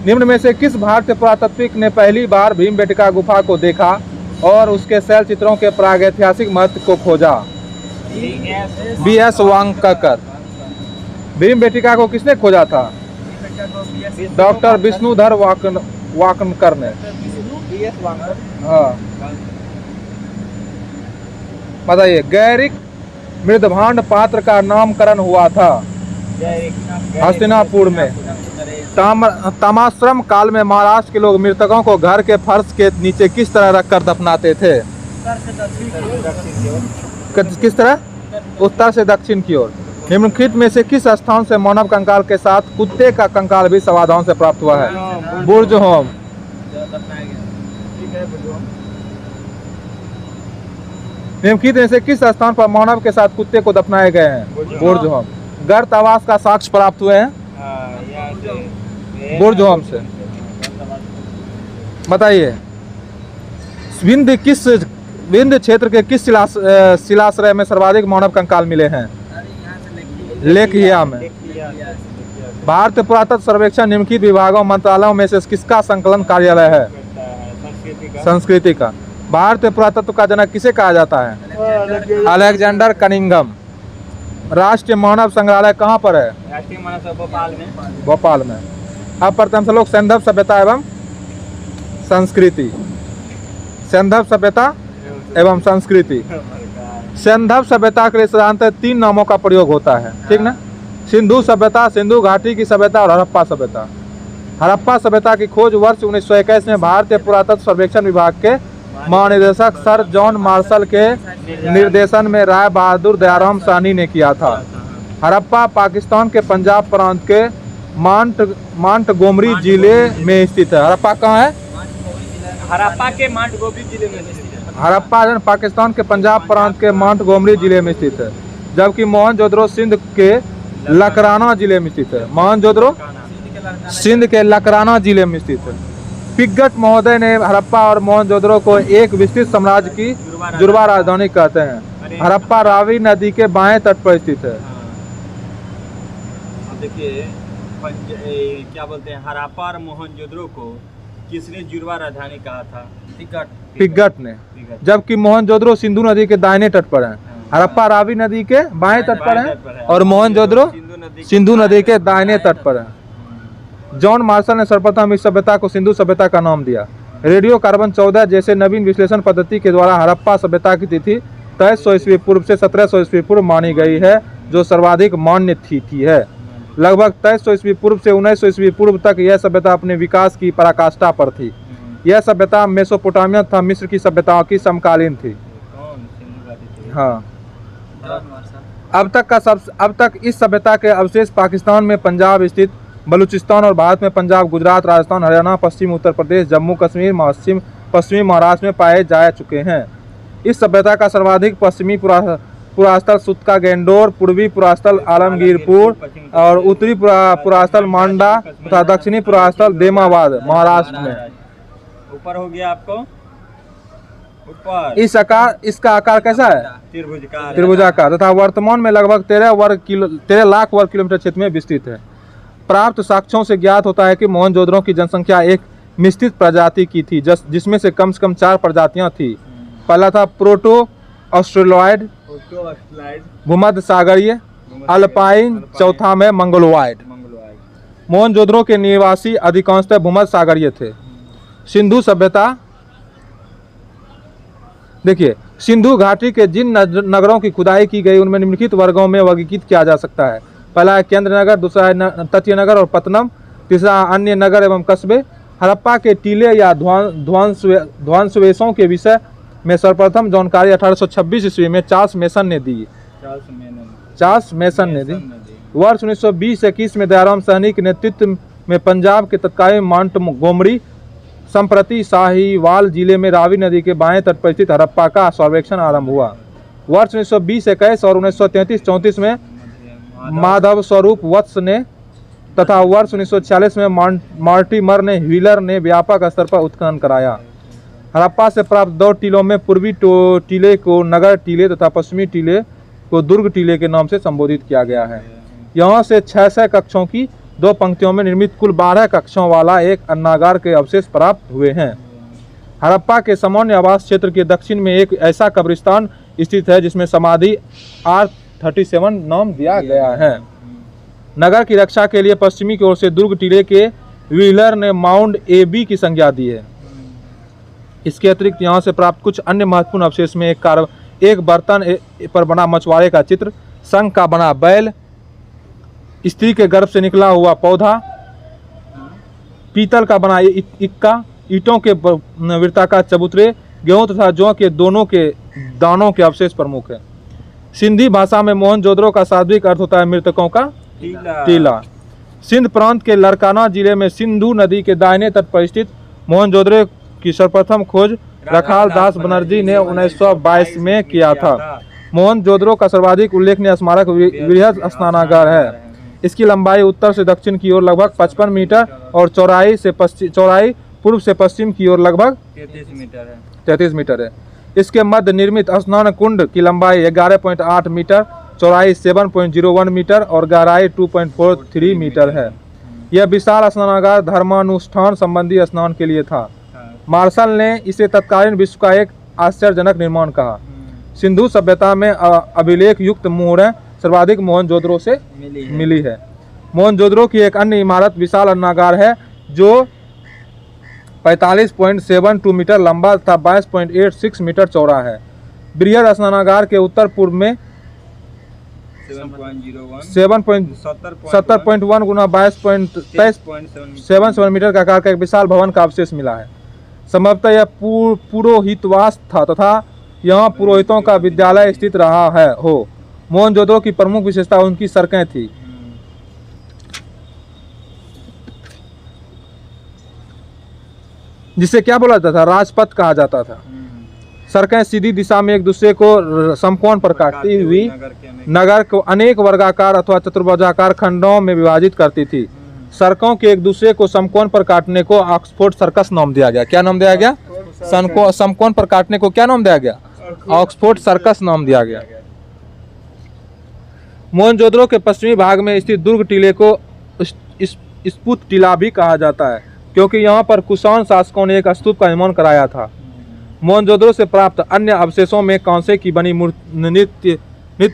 निम्न में से किस भारतीय पुरातत्विक ने पहली बार भीमबेटका गुफा को देखा और उसके शैल चित्रों के प्रागैतिहासिक महत्व को खोजा? BS वांककर। भीमबेटका को किसने खोजा था? डॉक्टर विष्णुधर वाकनकर ने। हाँ, बताइए, गैरिक मृदभांड पात्र का नामकरण हुआ था हस्तिनापुर में। तामाश्रम काल में महाराष्ट्र के लोग मृतकों को घर के फर्श के नीचे किस तरह रखकर दफनाते थे? किस तरह? उत्तर से दक्षिण की ओर। निम्नलिखित में से किस स्थान से मानव कंकाल के साथ कुत्ते का कंकाल भी सावधान से प्राप्त हुआ है? बुर्ज होम। निम्नलिखित में से किस स्थान पर मानव के साथ कुत्ते को दफनाए गए हैं? बुर्ज होम। गर्त आवास का साक्ष्य प्राप्त हुए हैं बुर्ज होम से। बताइए, विंध्य क्षेत्र के किस शिलाश्रय में सर्वाधिक मानव कंकाल मिले हैं? लेखिया में। भारतीय पुरातत्व सर्वेक्षण निम्नलिखित विभागों मंत्रालयों में से किसका संकलन कार्यालय है? संस्कृति का। भारतीय पुरातत्व का जनक किसे कहा जाता है? Alexander Cunningham. राष्ट्रीय मानव संग्रहालय कहाँ पर है? राष्ट्रीय मानव भोपाल में। भोपाल में। अब प्रथम श्लोक सैंधव सभ्यता एवं संस्कृति। सैंधव सभ्यता एवं संस्कृति। सैंधव सभ्यता के लिए साधारणतः 3 नामों का प्रयोग होता है, ठीक ना? सिंधु सभ्यता, सिंधु घाटी की सभ्यता और हड़प्पा सभ्यता। हड़प्पा सभ्यता की खोज वर्ष 1921 में भारतीय पुरातत्व सर्वेक्षण विभाग के महानिदेशक सर जॉन मार्शल के निर्देशन में राय बहादुर दयाराम साहनी ने किया था। हड़प्पा पाकिस्तान के पंजाब प्रांत के मांटगोमरी जिले में स्थित है। हड़प्पा कहाँ है? हड़प्पा के मांटगोमरी जिले में स्थित है। हड़प्पा पाकिस्तान के पंजाब प्रांत के मांटगोमरी जिले में स्थित है, जबकि मोहनजोदड़ो सिंध के लकराना जिले में स्थित है। मोहनजोदड़ो सिंध के लकराना जिले में स्थित है। पिग्गट महोदय ने हड़प्पा और मोहनजोदड़ो को एक विस्तृत साम्राज्य की जुड़वा राजधानी कहते हैं। हड़प्पा रावी नदी के बाएं तट पर स्थित है। देखिए, क्या बोलते हैं, हड़प्पा और मोहनजोदड़ो को किसने जुड़वा राजधानी कहा था? पिग्गट ने, जबकि मोहनजोदड़ो सिंधु नदी के दाहिने तट पर है। हड़प्पा रावी नदी के बाएं तट पर है और मोहनजोदड़ो सिंधु नदी के दाहिने तट पर है। जॉन मार्शल ने सर्वप्रथम इस सभ्यता को सिंधु सभ्यता का नाम दिया। रेडियो कार्बन 14 जैसे नवीन विश्लेषण पद्धति के द्वारा हड़प्पा सभ्यता की तिथि 2300 ईस्वी पूर्व से 1700 ईस्वी पूर्व मानी गई है, जो सर्वाधिक मान्य तिथि है। लगभग 2300 ईस्वी पूर्व से 1900 ईस्वी पूर्व तक यह सभ्यता अपने विकास की पराकाष्ठा पर थी। यह सभ्यता मेसोपोटामिया तथा मिस्र की सभ्यताओं की समकालीन थी। हाँ, अब तक इस सभ्यता के अवशेष पाकिस्तान में पंजाब स्थित, बलूचिस्तान और भारत में पंजाब, गुजरात, राजस्थान, हरियाणा, पश्चिम उत्तर प्रदेश, जम्मू कश्मीर, पश्चिमी महाराष्ट्र में पाए जा चुके हैं। इस सभ्यता का सर्वाधिक पश्चिमी पुरास्थल सुतका गेंडोर, पूर्वी पुरास्थल आलमगीरपुर और उत्तरी पुरास्थल मांडा तथा दक्षिणी पुरास्थल देमाबाद महाराष्ट्र में। ऊपर हो गया आपको ऊपर। इसका आकार कैसा है? त्रिभुजाकार तथा वर्तमान में लगभग 13 लाख वर्ग किलोमीटर क्षेत्र में विस्तृत है। प्राप्त साक्ष्यों से ज्ञात होता है कि मोहनजोदड़ो की जनसंख्या एक मिश्रित प्रजाति की थी, जिसमें से कम 4 प्रजातियां थी। पहला था प्रोटो ऑस्ट्रेलॉइड, भूमध्य सागरीय, अल्पाइन, चौथा में मंगोलॉइड। मोहनजोदड़ो के निवासी अधिकांशतः भूमध्य सागरीय थे। सिंधु सभ्यता, देखिए, सिंधु घाटी के जिन नगरों की खुदाई की गई उनमें निम्नलिखित वर्गों में वर्गीकृत किया जा सकता है। पहला है केंद्र नगर, दूसरा है तटीय नगर और पत्तनम, तीसरा अन्य नगर एवं कस्बे। हड़प्पा के टीले या ध्वंसावशेषों के विषय में सर्वप्रथम जानकारी 1826 ईस्वी में चार्ल्स मेसन ने दी। वर्ष 1920-21 में दयाराम साहनी के नेतृत्व में पंजाब के तत्कालीन मांटगोमरी संप्रति साहिवाल जिले में रावी नदी के बाएं तट पर स्थित हड़प्पा का सर्वेक्षण आरंभ हुआ। वर्ष 1920-21 और 1933-34 में माधव स्वरूप वत्स ने तथा वर्ष 1946 में मार्टिमर ने व्हीलर ने व्यापक स्तर पर उत्खनन कराया। हड़प्पा से प्राप्त 2 टीलों में पूर्वी टीले को नगर टीले तथा पश्चिमी टीले को दुर्ग टीले के नाम से संबोधित किया गया है। यहाँ से 600 कक्षों की 2 पंक्तियों में निर्मित कुल 12 कक्षों वाला एक अन्नागार के अवशेष प्राप्त हुए हैं। हड़प्पा के सामान्य आवास क्षेत्र के दक्षिण में एक ऐसा कब्रिस्तान स्थित है जिसमें समाधि R37 नाम दिया गया है। नगर की रक्षा के लिए पश्चिमी की ओर से दुर्ग टीले के व्हीलर ने माउंट AB की संज्ञा दी है। इसके अतिरिक्त यहाँ से प्राप्त कुछ अन्य महत्वपूर्ण अवशेष में एक बर्तन पर बना मछुआरे का चित्र, शंख का बना बैल, स्त्री के गर्भ से निकला हुआ पौधा, पीतल का बना इक्का, ईंटों के वृत्ताकार चबूतरे, गेहूं तथा जौ के दोनों के दानों के अवशेष प्रमुख है। सिंधी भाषा में मोहनजोदड़ो का शाब्दिक अर्थ होता है मृतकों का टीला। सिंध प्रांत के लरकाना जिले में सिंधु नदी के दाहिने तट पर स्थित मोहनजोदड़ो की सर्वप्रथम खोज रखाल दास बनर्जी ने 1922 में किया था। मोहनजोदड़ो का सर्वाधिक उल्लेखनीय स्मारक वृहद स्नानागार है। इसकी लंबाई उत्तर से दक्षिण की ओर लगभग 55 मीटर और चौड़ाई पूर्व से पश्चिम की ओर लगभग 33 मीटर है। इसके मध्य निर्मित स्नान कुंड की लंबाई 11.8 मीटर, चौड़ाई 7.01 मीटर और गहराई 2.43 मीटर है। यह विशाल स्नानागार धर्मानुष्ठान संबंधी स्नान के लिए था। मार्शल ने इसे तत्कालीन विश्व का एक आश्चर्यजनक निर्माण कहा। सिंधु सभ्यता में अभिलेख युक्त मोहरें सर्वाधिक मोहनजोदड़ो से मिली है। मोहनजोदड़ो की एक अन्य इमारत विशाल स्नानागार है जो 45.72 मीटर लंबा तथा 22.86 मीटर चौड़ा है। बृहद स्नानागार के उत्तर पूर्व में 7.1 गुना 22.77 मीटर का आकार का एक विशाल भवन का अवशेष मिला है। संभवतः यह पुरोहितवास था तथा यहाँ पुरोहितों का विद्यालय स्थित रहा है हो। मोहनजोदड़ो की प्रमुख विशेषता उनकी सड़कें थी। जिसे क्या बोला जाता था, राजपथ कहा जाता था। सड़कें सीधी दिशा में एक दूसरे को समकोण पर काटती हुई नगर को अनेक वर्गाकार अथवा चतुर्भुजाकार खंडों में विभाजित करती थी। सड़कों के एक दूसरे को समकोण पर काटने को ऑक्सफोर्ड सर्कस नाम दिया गया। क्या नाम दिया गया? समकोण पर काटने को क्या नाम दिया गया? ऑक्सफोर्ड सर्कस नाम दिया गया। मोहनजोदड़ो के पश्चिमी भाग में स्थित दुर्ग टीले को स्फूत टीला भी कहा जाता है, क्योंकि यहाँ पर कुषाण शासकों ने एक स्तूप का निर्माण कराया था। मोहनजोदड़ो से प्राप्त अन्य अवशेषों में कांसे की बनी नित्य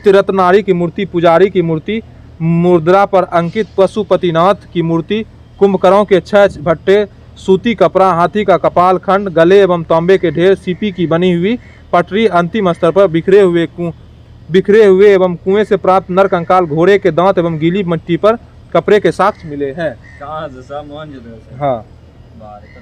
रत्नारी की मूर्ति, पुजारी की मूर्ति, मुद्रा पर अंकित पशुपतिनाथ की मूर्ति, कुंभकरों के 6 भट्टे, सूती कपड़ा, हाथी का कपाल खंड, गले एवं तांबे के ढेर, सीपी की बनी हुई पटरी, अंतिम स्तर पर बिखरे हुए एवं कुएं से प्राप्त नर कंकाल, घोड़े के दांत एवं गीली मिट्टी पर कपड़े के साक्ष्य मिले हैं। कहाँ से? सब मोहनजोदड़ो से। हाँ,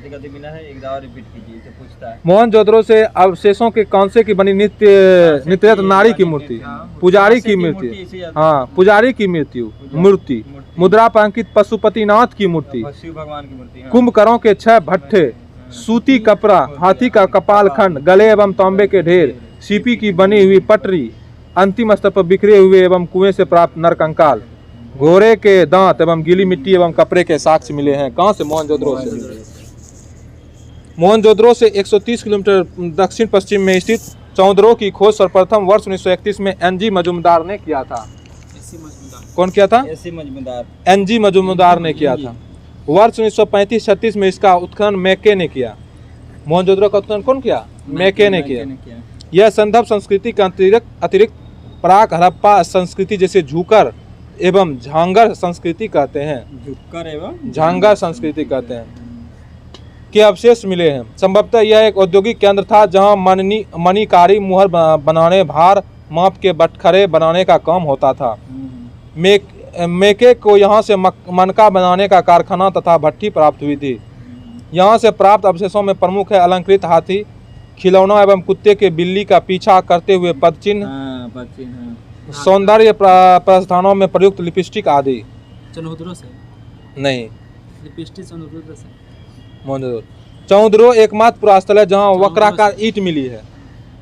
कभी मिला है, एक बार रिपीट कीजिए, इसे पूछता है। मोहनजोदड़ो से अवशेषों के कांसे की बनी नित्य नारी की मूर्ति, पुजारी की मूर्ति, हाँ पुजारी की मूर्ति, मुद्रा पर अंकित पशुपतिनाथ की मूर्ति, शिव भगवान की मूर्ति, कुंभकरों के 6 भट्टे, सूती कपड़ा, हाथी का कपाल खंड, गले एवं तांबे के ढेर, सीपी की बनी हुई पटरी, अंतिम स्तर पर बिखरे हुए एवं कुएं से प्राप्त नर कंकाल, घोड़े के दांत एवं गीली मिट्टी एवं कपड़े के साक्ष्य मिले हैं। कहाँ से? मोहनजोदड़ो से। मोहनजोदड़ो से 130 किलोमीटर दक्षिण पश्चिम में स्थित चौंदरो की खोज सर्वप्रथम वर्ष 1931 में एनजी मजूमदार ने किया था। कौन किया था? एनजी मजूमदार ने किया था। वर्ष 1935-36 में इसका उत्खनन मैके ने किया। मोहनजोदड़ो का उत्खनन कौन किया? मैके ने किया। यह संदर्भ संस्कृति का अतिरिक्त प्राक हड़प्पा संस्कृति जैसे झूकर एवं झांगर संस्कृति कहते हैं, झुक्कर एवं झांगर संस्कृति कहते हैं, के अवशेष मिले हैं। संभवतः यह एक औद्योगिक केंद्र था जहां मणिकारी मुहर बनाने, भार माप के बटखरे बनाने का काम होता था। मेके को यहाँ से मनका बनाने का कारखाना तथा भट्टी प्राप्त हुई थी। यहाँ से प्राप्त अवशेषों में प्रमुख है अलंकृत हाथी, खिलौना एवं कुत्ते के बिल्ली का पीछा करते हुए पदचिन्ह, सौंदर्य प्रस्थानों में प्रयुक्त लिपस्टिक आदि। चौंदरो से नहीं, लिपस्टिक चौंदरो से। चौंदरो एकमात्र पुरास्थल है जहाँ वक्राकार ईंट मिली है।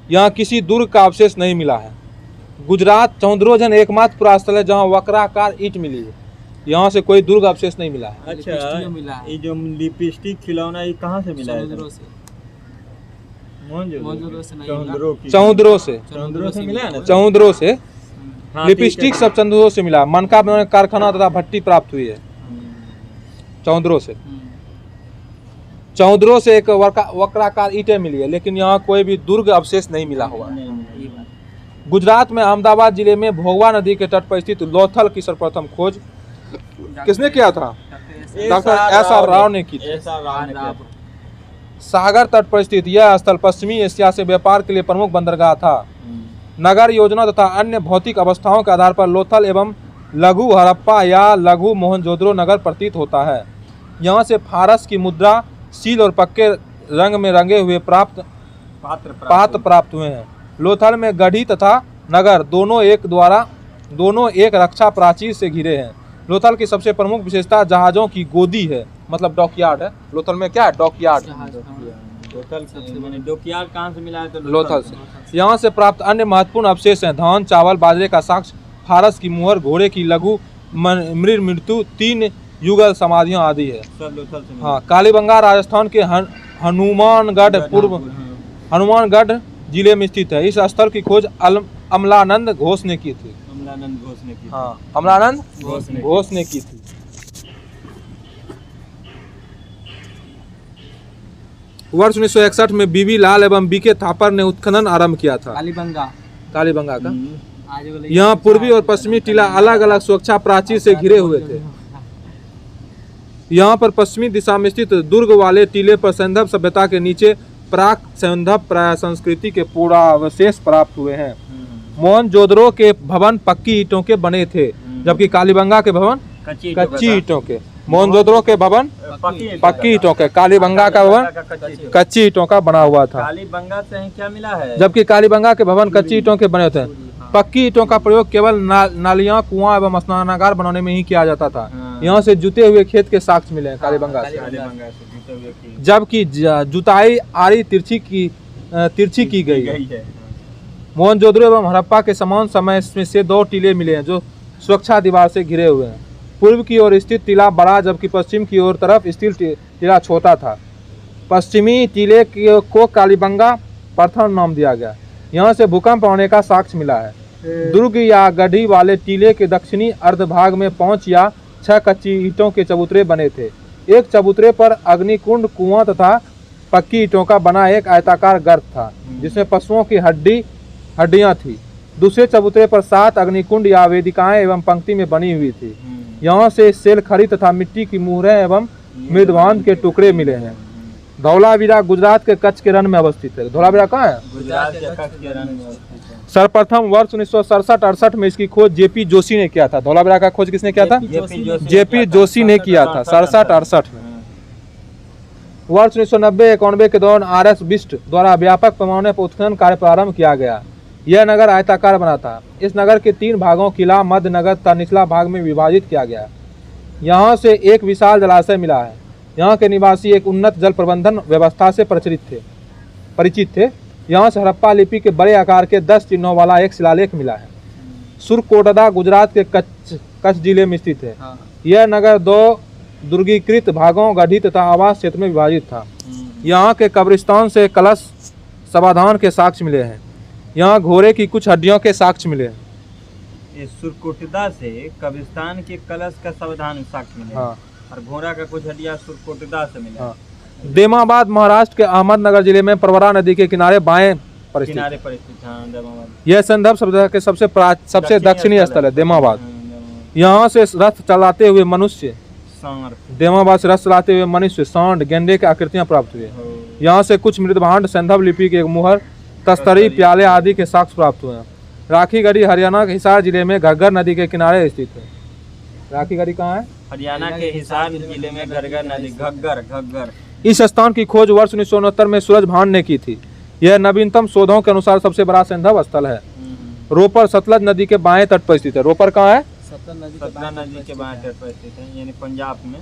यहाँ किसी दुर्ग का अवशेष नहीं मिला है। गुजरात चौंदरो जन एकमात्र पुरास्थल है जहाँ वक्राकार ईंट मिली है। यहाँ से कोई दुर्ग अवशेष नहीं मिला है। अच्छा, ये जो लिपस्टिक खिलौना ये कहाँ से मिला है? चौंदरो से मिला है ना? चौंदरो से लिपस्टिक सब चौंदरो से मिला। मनका बनाने कारखाना तथा भट्टी प्राप्त हुई है चौंदरो से। चौंदरो से एक वक्राकार ईंटें मिली है, लेकिन यहाँ कोई भी दुर्ग अवशेष नहीं मिला हुआ है। गुजरात में अहमदाबाद जिले में भोगवा नदी के तट पर स्थित लोथल की सर्वप्रथम खोज किसने किया था? Doctor SR. राव ने की थी। सागर तट पर स्थित यह स्थल पश्चिमी एशिया से व्यापार के लिए प्रमुख बंदरगाह था। नगर योजना तथा अन्य भौतिक अवस्थाओं के आधार पर लोथल एवं लघु हड़प्पा या लघु मोहनजोदड़ो नगर प्रतीत होता है। यहाँ से फारस की मुद्रा, सील और पक्के रंग में रंगे हुए पात्र प्राप्त हुए हैं। लोथल में गढ़ी तथा नगर दोनों एक रक्षा प्राचीर से घिरे हैं। लोथल की सबसे प्रमुख विशेषता जहाज़ों की गोदी है, मतलब डॉकयार्ड है। लोथल में क्या है? डॉकयार्ड। डॉकयार्ड कहाँ से मिला है? तो लोथल से। यहाँ से प्राप्त अन्य महत्वपूर्ण अवशेष हैं धान, चावल, बाजरे का साक्ष्य, फारस की मुहर, घोड़े की लघु मृत्यु, 3 युगल समाधियाँ आदि है। सब लोथल से मिला। हाँ, कालीबंगा राजस्थान के हनुमानगढ़ जिले में स्थित है। इस स्थल की खोज अमलानंद घोष ने की थी। हाँ, अमलानंद घोष ने की थी। वर्ष 1961 में बीबी लाल एवं बीके थापर ने उत्खनन आरंभ किया था। कालीबंगा का यहाँ पूर्वी और पश्चिमी टीला अलग अलग सुरक्षा प्राचीर से घिरे हुए थे। यहाँ पर पश्चिमी दिशा में स्थित दुर्ग वाले टीले पर सैंधव सभ्यता के नीचे प्राक सैंधव प्राय संस्कृति के पूर्वावशेष प्राप्त हुए हैं। मोहनजोदड़ो के भवन पक्की ईंटों के बने थे, जबकि कालीबंगा के भवन कच्ची ईंटों के। मोहनजोदड़ो के भवन पक्की ईंटों के, कालीबंगा का भवन कच्ची ईंटों का बना हुआ था। कालीबंगा से क्या मिला है? जबकि कालीबंगा के भवन कच्ची ईंटों के बने थे। पक्की ईंटों का प्रयोग केवल नालियां, कुआं एवं स्नानागार बनाने में ही किया जाता था। यहाँ से जुते हुए खेत के साक्ष्य मिले हैं कालीबंगा से। जबकि जुताई आरी तिरछी की गई है। मोहनजोदड़ो एवं हड़प्पा के समान समय में से 2 टीले मिले हैं जो सुरक्षा दीवार से घिरे हुए हैं। पूर्व की ओर स्थित टीला बड़ा, जबकि पश्चिम की ओर तरफ स्थित टीला छोटा था। पश्चिमी टीले को कालीबंगा प्रथम नाम दिया गया। यहाँ से भूकंप होने का साक्ष्य मिला है। दुर्ग या गढ़ी वाले टीले के दक्षिणी अर्धभाग में 5 या 6 कच्ची ईंटों के चबूतरे बने थे। एक चबूतरे पर अग्निकुंड, कुआं तथा पक्की ईंटों का बना एक आयताकार गर्त था जिसमें पशुओं की हड्डियां थी। दूसरे चबूतरे पर 7 अग्निकुंड या वेदिकाएं एवं पंक्ति में बनी हुई थी। यहाँ से सेलखड़ी तथा मिट्टी की मुहरें एवं मृदभांड के टुकड़े मिले हैं। धौलावीरा गुजरात के कच्छ के रण में अवस्थित है। धौलावीरा कहाँ है? गुजरात के कच्छ के रण में अवस्थित है। सर्वप्रथम वर्ष 1967-68 में इसकी खोज जेपी जोशी ने किया था। धौलावीरा का खोज किसने किया था? जेपी जोशी ने किया था 67-68 में। वर्ष 1990-91 के दौरान RS बिस्ट द्वारा व्यापक पैमाने पर उत्खनन कार्य प्रारंभ किया गया। यह नगर आयताकार बना था। इस नगर के 3 भागों किला, मध्य नगर तथा निचला भाग में विभाजित किया गया। यहाँ से एक विशाल जलाशय मिला है। यहाँ के निवासी एक उन्नत जल प्रबंधन व्यवस्था से परिचित थे। यहाँ से हड़प्पा लिपि के बड़े आकार के 10 चिन्हों वाला एक शिलालेख मिला है। सुरकोटदा गुजरात के कच्छ जिले में स्थित है। यह नगर 2 दुर्गीकृत भागों, गढ़ी तथा आवास क्षेत्र में विभाजित था। यहाँ के कब्रिस्तान से कलश समाधान के साक्ष्य मिले हैं। यहाँ घोड़े की कुछ हड्डियों के साक्ष्य मिले हैं। सुरकोटदा से कब्रिस्तान के कलश का सावधान साक्ष्य मिले। हाँ। और घोड़ा का कुछ हड्डियां सुरकोटदा से मिला। हाँ। देमाबाद महाराष्ट्र के अहमदनगर जिले में प्रवरा नदी के किनारे बाएं परिस्थित। हाँ, यह सैंधव सभ्यता के सबसे दक्षिणी स्थल है देमाबाद। यहाँ से रथ चलाते हुए मनुष्य सांड, गेंडे की आकृतियां प्राप्त हुई। यहाँ से कुछ मृदभांड, सैंधव लिपि के मुहर, तस्तरी, प्याले आदि के साक्ष्य प्राप्त हुए हैं। राखीगढ़ी हरियाणा के हिसार जिले में घग्गर नदी के किनारे स्थित है। राखीगढ़ी कहाँ है? हरियाणा के हिसार जिले में घग्गर नदी, घग्गर। इस स्थान की खोज वर्ष 1969 में सूरज भान ने की थी। यह नवीनतम शोधों के अनुसार सबसे बड़ा सैंधव स्थल है। रोपर सतलज नदी के बाएं तट पर स्थित है। रोपर कहाँ है? सतलज नदी के बाएं तट पर स्थित है, यानी पंजाब में।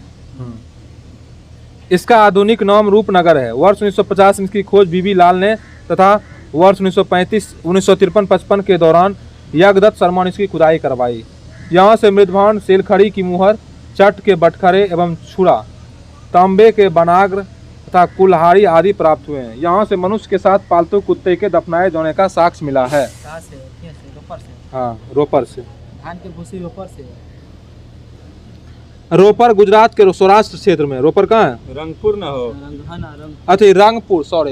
इसका आधुनिक नाम रूपनगर है। वर्ष 1950 में इसकी खोज बीबी लाल ने तथा वर्ष 1953-55 के दौरान यज्ञदत्त शर्मा ने इसकी खुदाई करवाई। यहाँ से मृदभांड, सेलखड़ी की मुहर, चट के बटखरे एवं छुरा, तांबे के बनाग्र तथा कुल्हाड़ी आदि प्राप्त हुए हैं। यहाँ से मनुष्य के साथ पालतू कुत्ते के दफनाए जाने का साक्ष्य मिला है। हाँ, रोपर से। धान के भूसी रोपर से। रोपर गुजरात के सौराष्ट्र क्षेत्र में। रोपर कहाँ है? रंगपुर न हो।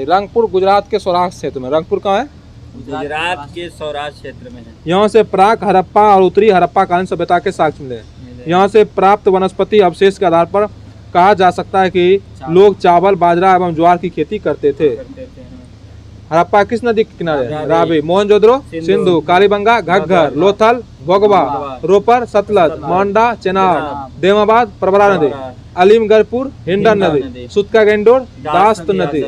रंगपुर गुजरात के सौराष्ट्र क्षेत्र में। रंगपुर कहाँ है? गुजरात के सौराष्ट्र क्षेत्र में है। यहाँ से प्राक हड़प्पा और उत्तरी हड़प्पा कालीन सभ्यता के साक्ष्य मिले। यहाँ से प्राप्त वनस्पति अवशेष के आधार पर कहा जा सकता है कि लोग चावल, बाजरा एवं ज्वार की खेती करते थे। हड़प्पा किस नदी के किनारे है? रावी। रावी। मोहनजोदड़ो सिंधु, कालीबंगा घग्गर, लोथल भोगवा, रोपर सतलज, मांडा चेनाब, देमाबाद प्रवरा नदी, अलीमगढ़पुर हिंडन नदी, सुतका गेंडोर दास्त नदी,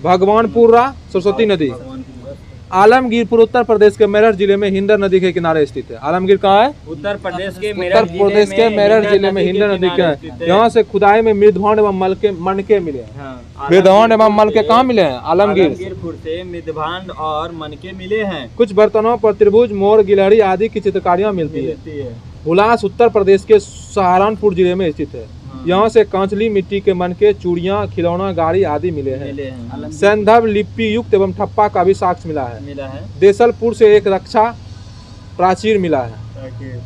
भगवानपुरा सरस्वती नदी। आलमगीरपुर उत्तर प्रदेश के मेरठ जिले में हिंडन नदी के किनारे स्थित है। आलमगीर कहाँ है? उत्तर प्रदेश के मेरठ जिले में हिंडन नदी के है। यहाँ से खुदाई में मृदभांड एवं मनके मिले हैं। हाँ, मृदभांड एवं मनके कहाँ मिले हैं? आलमगीर। आलमगीरपुर से मृदभांड और मनके मिले हैं। कुछ बर्तनों पर त्रिभुज, मोर, गिलहरी आदि की चित्रकारियां मिलती है। हुलास उत्तर प्रदेश के सहारनपुर जिले में स्थित है। यहाँ से कांचली मिट्टी के मनके, चूड़ियां, खिलौना, गाड़ी आदि मिले हैं। सैंधव लिपि युक्त एवं ठप्पा का भी साक्ष्य मिला है। देसलपुर से एक रक्षा प्राचीर मिला है।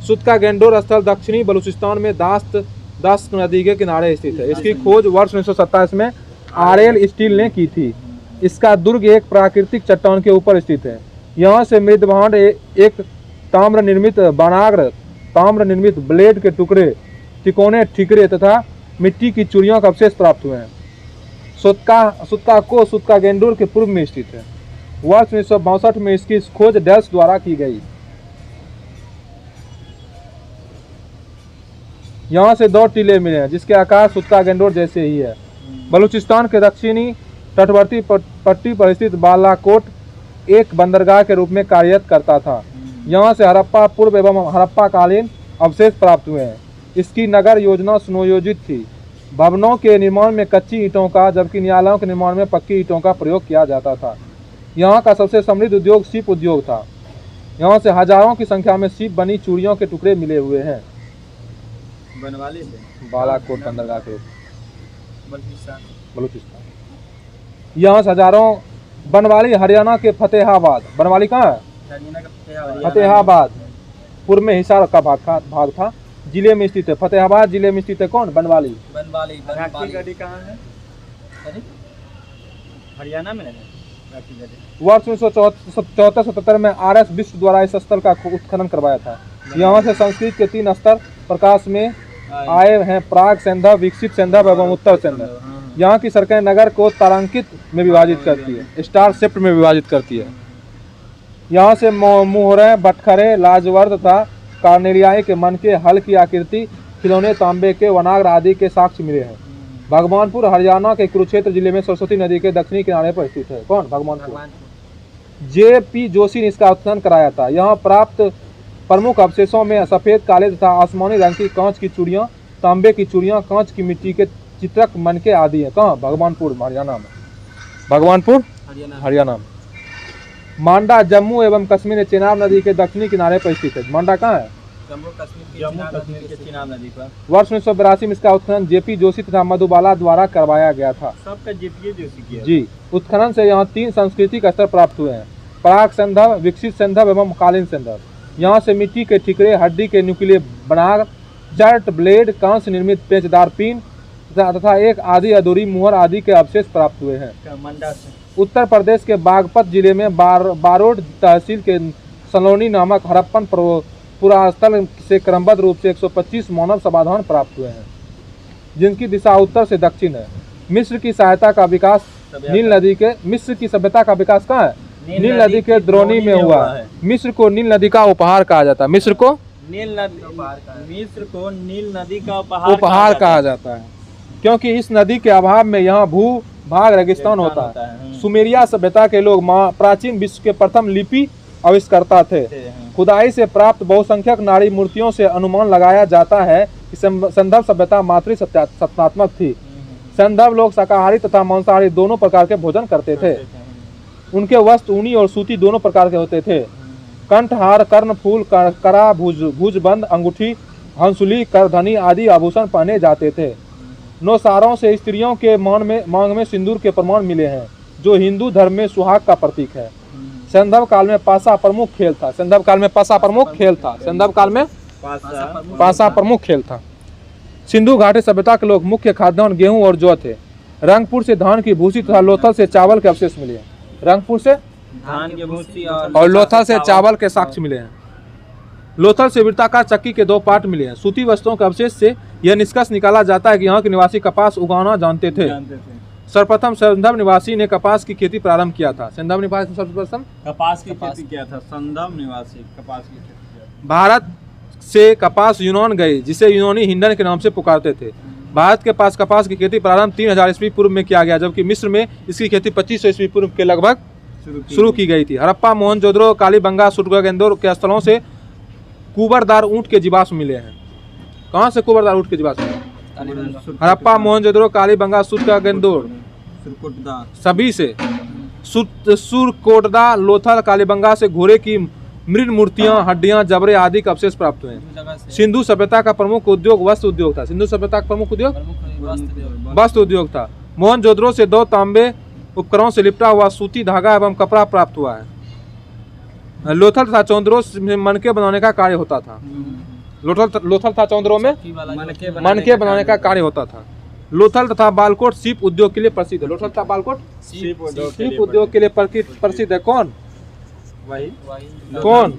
सुतका गेंडोर स्थल दक्षिणी बलूचिस्तान में दास्त नदी के किनारे स्थित है। इसकी खोज वर्ष 1927 में आरएल स्टील ने की थी। इसका दुर्ग एक प्राकृतिक चट्टान के ऊपर स्थित है। यहाँ से मृदभांड एक ताम्र निर्मित बनाग्र, ताम्र निर्मित ब्लेड के टुकड़े, तिकोने ठीकरे तथा मिट्टी की चूड़ियों का अवशेष प्राप्त हुए हैं। सुतका गेंडोर के पूर्व में स्थित है। वर्ष 1962 में इसकी खोज डेल्स द्वारा की गई। यहाँ से 2 टीले मिले हैं जिसके आकार सुतका गेंडोर जैसे ही है। बलूचिस्तान के दक्षिणी तटवर्ती पट्टी पर स्थित बालाकोट एक बंदरगाह के रूप में कार्यरत करता था। यहाँ से हड़प्पा पूर्व एवं हड़प्पा कालीन अवशेष प्राप्त हुए हैं। इसकी नगर योजना सुनियोजित थी। भवनों के निर्माण में कच्ची ईंटों का, जबकि न्यायालयों के निर्माण में पक्की ईंटों का प्रयोग किया जाता था। यहाँ का सबसे समृद्ध उद्योग सीप उद्योग था। यहाँ से हजारों की संख्या में सीप बनी चूड़ियों के टुकड़े मिले हुए हैं। बनवाली से बालाकोट बंदरगाह के बलूचिस्तान। यहाँ से हजारों बनवाली हरियाणा के फतेहाबाद, बनवाली कहाँ है? फतेहाबाद पूर्व में हिसार का भाग था, जिले में स्थित है। फतेहाबाद जिले में स्थित है कौन? बनवाली। गढ़ी कहाँ है? हरियाणा में है। वर्ष 1974-77 में RS विश्व द्वारा इस स्थल का उत्खनन करवाया था। यहाँ से संस्कृत के 3 स्तर प्रकाश में आए हैं: प्राग सैंधव, विकसित सैंधव एवं उत्तर सैंधव। यहाँ की सड़कें नगर को तारांकित में विभाजित करती है, स्टार शेप्ड में विभाजित करती है। यहाँ से मुहरे, बटखरे, लाजवर्द तथा कार्नेलियाई के मन के, हल की आकृति, खिलौने, तांबे के, वनाग्र आदि के साक्ष्य मिले हैं। भगवानपुर हरियाणा के कुरुक्षेत्र जिले में सरस्वती नदी के दक्षिणी किनारे पर स्थित है। कौन? भगवानपुर। JP जोशी ने इसका उत्खनन कराया था। यहाँ प्राप्त प्रमुख अवशेषों में सफेद, काले तथा आसमानी रंग की कांच की चूड़ियाँ, तांबे की चूड़ियाँ, कांच की मिट्टी के चित्रक मनके आदि हैं। कहाँ? भगवानपुर हरियाणा में। भगवानपुर हरियाणा में। मांडा जम्मू एवं कश्मीर में चेनाब नदी के दक्षिणी किनारे पर स्थित है। मांडा कहाँ है? जम्मू कश्मीर के चिनाब नदी पर। वर्ष 1982 में इसका उत्खनन JP जोशी तथा मधुबाला द्वारा करवाया गया था। सबका JP जोशी किया। जी। उत्खनन से यहाँ 3 सांस्कृतिक स्तर प्राप्त हुए हैं: प्राग सैंधव, विकसित सैंधव एवं कालीन सैंधव। यहाँ से मिट्टी के ठिकरे, हड्डी के नुकीले बनाग, जट, ब्लेड, कांस निर्मित पेचदार पिन तथा एक आधी अधूरी मुहर आदि के अवशेष प्राप्त हुए हैं। उत्तर प्रदेश के बागपत जिले में बारोड तहसील के सलोनी नामक हड़प्पन पुरास्थल से क्रमबद्ध रूप से 125 मानव समाधान प्राप्त हुए हैं, जिनकी दिशा उत्तर से दक्षिण है। मिस्र की सभ्यता का विकास कहाँ है? नील नदी के द्रोणी में हुआ है। मिस्र को नील नदी का उपहार कहा जाता है। मिस्र को नील नदी का उपहार कहा जाता है, क्योंकि इस नदी के अभाव में यहाँ भू भाग रेगिस्तान होता है। सुमेरिया सभ्यता के लोग प्राचीन विश्व के प्रथम लिपि आविष्कर्ता थे। खुदाई से प्राप्त बहुसंख्यक नाड़ी मूर्तियों से अनुमान लगाया जाता है कि सैंधव सभ्यता मातृ सत्तात्मक थी। सैंधव लोग शाकाहारी तथा मांसाहारी दोनों प्रकार के भोजन करते थे। उनके वस्त्र ऊनी और सूती दोनों प्रकार के होते थे। कंठहार, कर्णफूल, करा, भुजबंद, अंगूठी, हंसुली, करधनी आदि आभूषण पहने जाते थे। नौसारों से स्त्रियों के मांग में सिंदूर के प्रमाण मिले हैं, जो हिंदू धर्म में सुहाग का प्रतीक है। सैंधव काल में पासा प्रमुख खेल था। पासा प्रमुख खेल था। सिंधु घाटी सभ्यता के लोग मुख्य खाद्यान्न गेहूं और जौ थे। रंगपुर से धान की भूसी तथा लोथल से चावल के अवशेष मिले हैं। रंगपुर से धान की भूसी और लोथल से चावल के साक्ष्य मिले हैं। लोथल से वृत्ताकार चक्की के 2 पार्ट मिले हैं। सूती वस्त्रों के अवशेष से यह निष्कर्ष निकाला जाता है कि यहाँ के निवासी कपास उगाना जानते थे। सर्वप्रथम संदम निवासी ने कपास की खेती प्रारंभ किया था। संदम निवासी ने सर्वप्रथम कपास की खेती किया था। संदम निवासी कपास की खेती किया था। भारत से कपास यूनान गए, जिसे यूनानी हिंडन के नाम से पुकारते थे। भारत के पास कपास की खेती प्रारंभ 3000 ईस्वी पूर्व में किया गया, जबकि मिस्र में इसकी खेती 2500 ईस्वी पूर्व के लगभग शुरू की गई थी। हड़प्पा, मोहनजोदड़ो, कालीबंगा, सुरगंदोर के स्थलों से कुबरदार ऊंट के जीवाश्म मिले हैं। कहाँ से कुबरदार ऊंट के जीवाश्म? हड़प्पा, मोहनजोदड़ो, कालीबंगा, सुरगंदोर सभी से। सुरकोटदा, लोथल, कालीबंगा से घोड़े की मृत मूर्तियां, हड्डियां, जबरे आदि के अवशेष प्राप्त हुए। सिंधु सभ्यता का प्रमुख उद्योग वस्त्र उद्योग था। सिंधु सभ्यता का प्रमुख उद्योग वस्त्र उद्योग था। मोहनजोदड़ो से 2 तांबे उपकरणों से लिपटा हुआ सूती धागा एवं कपड़ा प्राप्त हुआ है। लोथल तथा चौंद्रो में मनके बनाने का कार्य होता था। लोथल तथा चौंद्रो में मनके बनाने का कार्य होता था। लोथल तथा बालकोट सीप उद्योग के लिए प्रसिद्ध है। लोथल तथा बालकोट सीप उद्योग के लिए प्रसिद्ध है। कौन? वही कौन?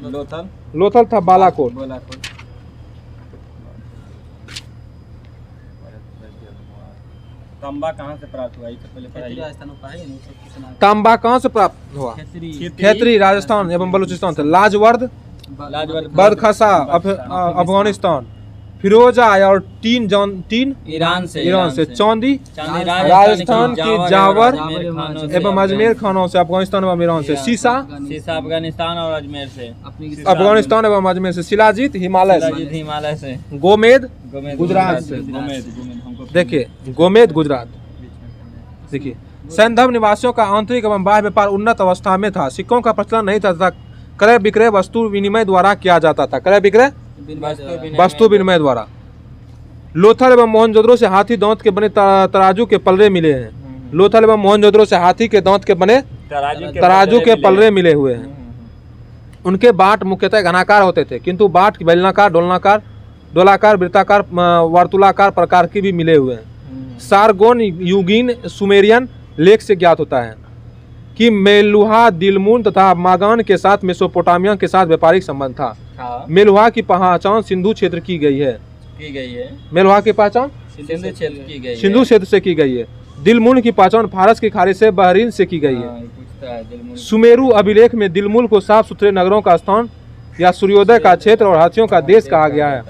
लोथल था बालाकोट। तांबा कहाँ से प्राप्त हुआ? इससे पहले पढ़ाई। तांबा कहाँ से प्राप्त हुआ? खेतरी राजस्थान एवं बलूचिस्तान से। लाजवर्द बरखसा अफगानिस्तान। फिरोजा और टीन ईरान से। चांदी राजस्थान की जावर एवं अजमेर खानों से। अफगानिस्तान एवं ईरान से। शीशा अफगानिस्तान और अजमेर से। अफगानिस्तान एवं अजमेर से। शिलाजीत हिमालय से। गोमेद गुजरात से। देखिए गोमेद गुजरात। देखिए सैंधव निवासियों का आंतरिक एवं बाह्य व्यापार उन्नत अवस्था में था। सिक्कों का प्रचलन नहीं था तथा क्रय विक्रय वस्तु विनिमय द्वारा किया जाता था। क्रय विक्रय वस्तु विनिमय द्वारा। लोथल एवं मोहनजोदड़ो से हाथी दांत के बने तराजू के पलरे मिले हैं। लोथल एवं मोहनजोदड़ो से हाथी के दांत के बने तराजू के पलरे मिले हुए हैं। उनके बाट मुख्यतः घनाकार होते थे, किंतु बाट बेलनाकार, डोलाकार, वृत्ताकार, वर्तुलाकार प्रकार के भी मिले हुए हैं। सारगोन युगीन सुमेरियन लेख से ज्ञात होता है कि मेलुहा, दिलमुन तथा मागान के साथ मेसोपोटामिया के साथ व्यापारिक संबंध था। मेलुहा की पहचान सिंधु क्षेत्र की गई है। मेलुहा की पहचान सिंधु क्षेत्र से की गई है। दिलमुन की पहचान फारस की खाड़ी से बहरीन से की गई है। सुमेरु अभिलेख में दिलमुन को साफ सुथरे नगरों का स्थान या सूर्योदय का क्षेत्र और हाथियों का देश कहा गया है।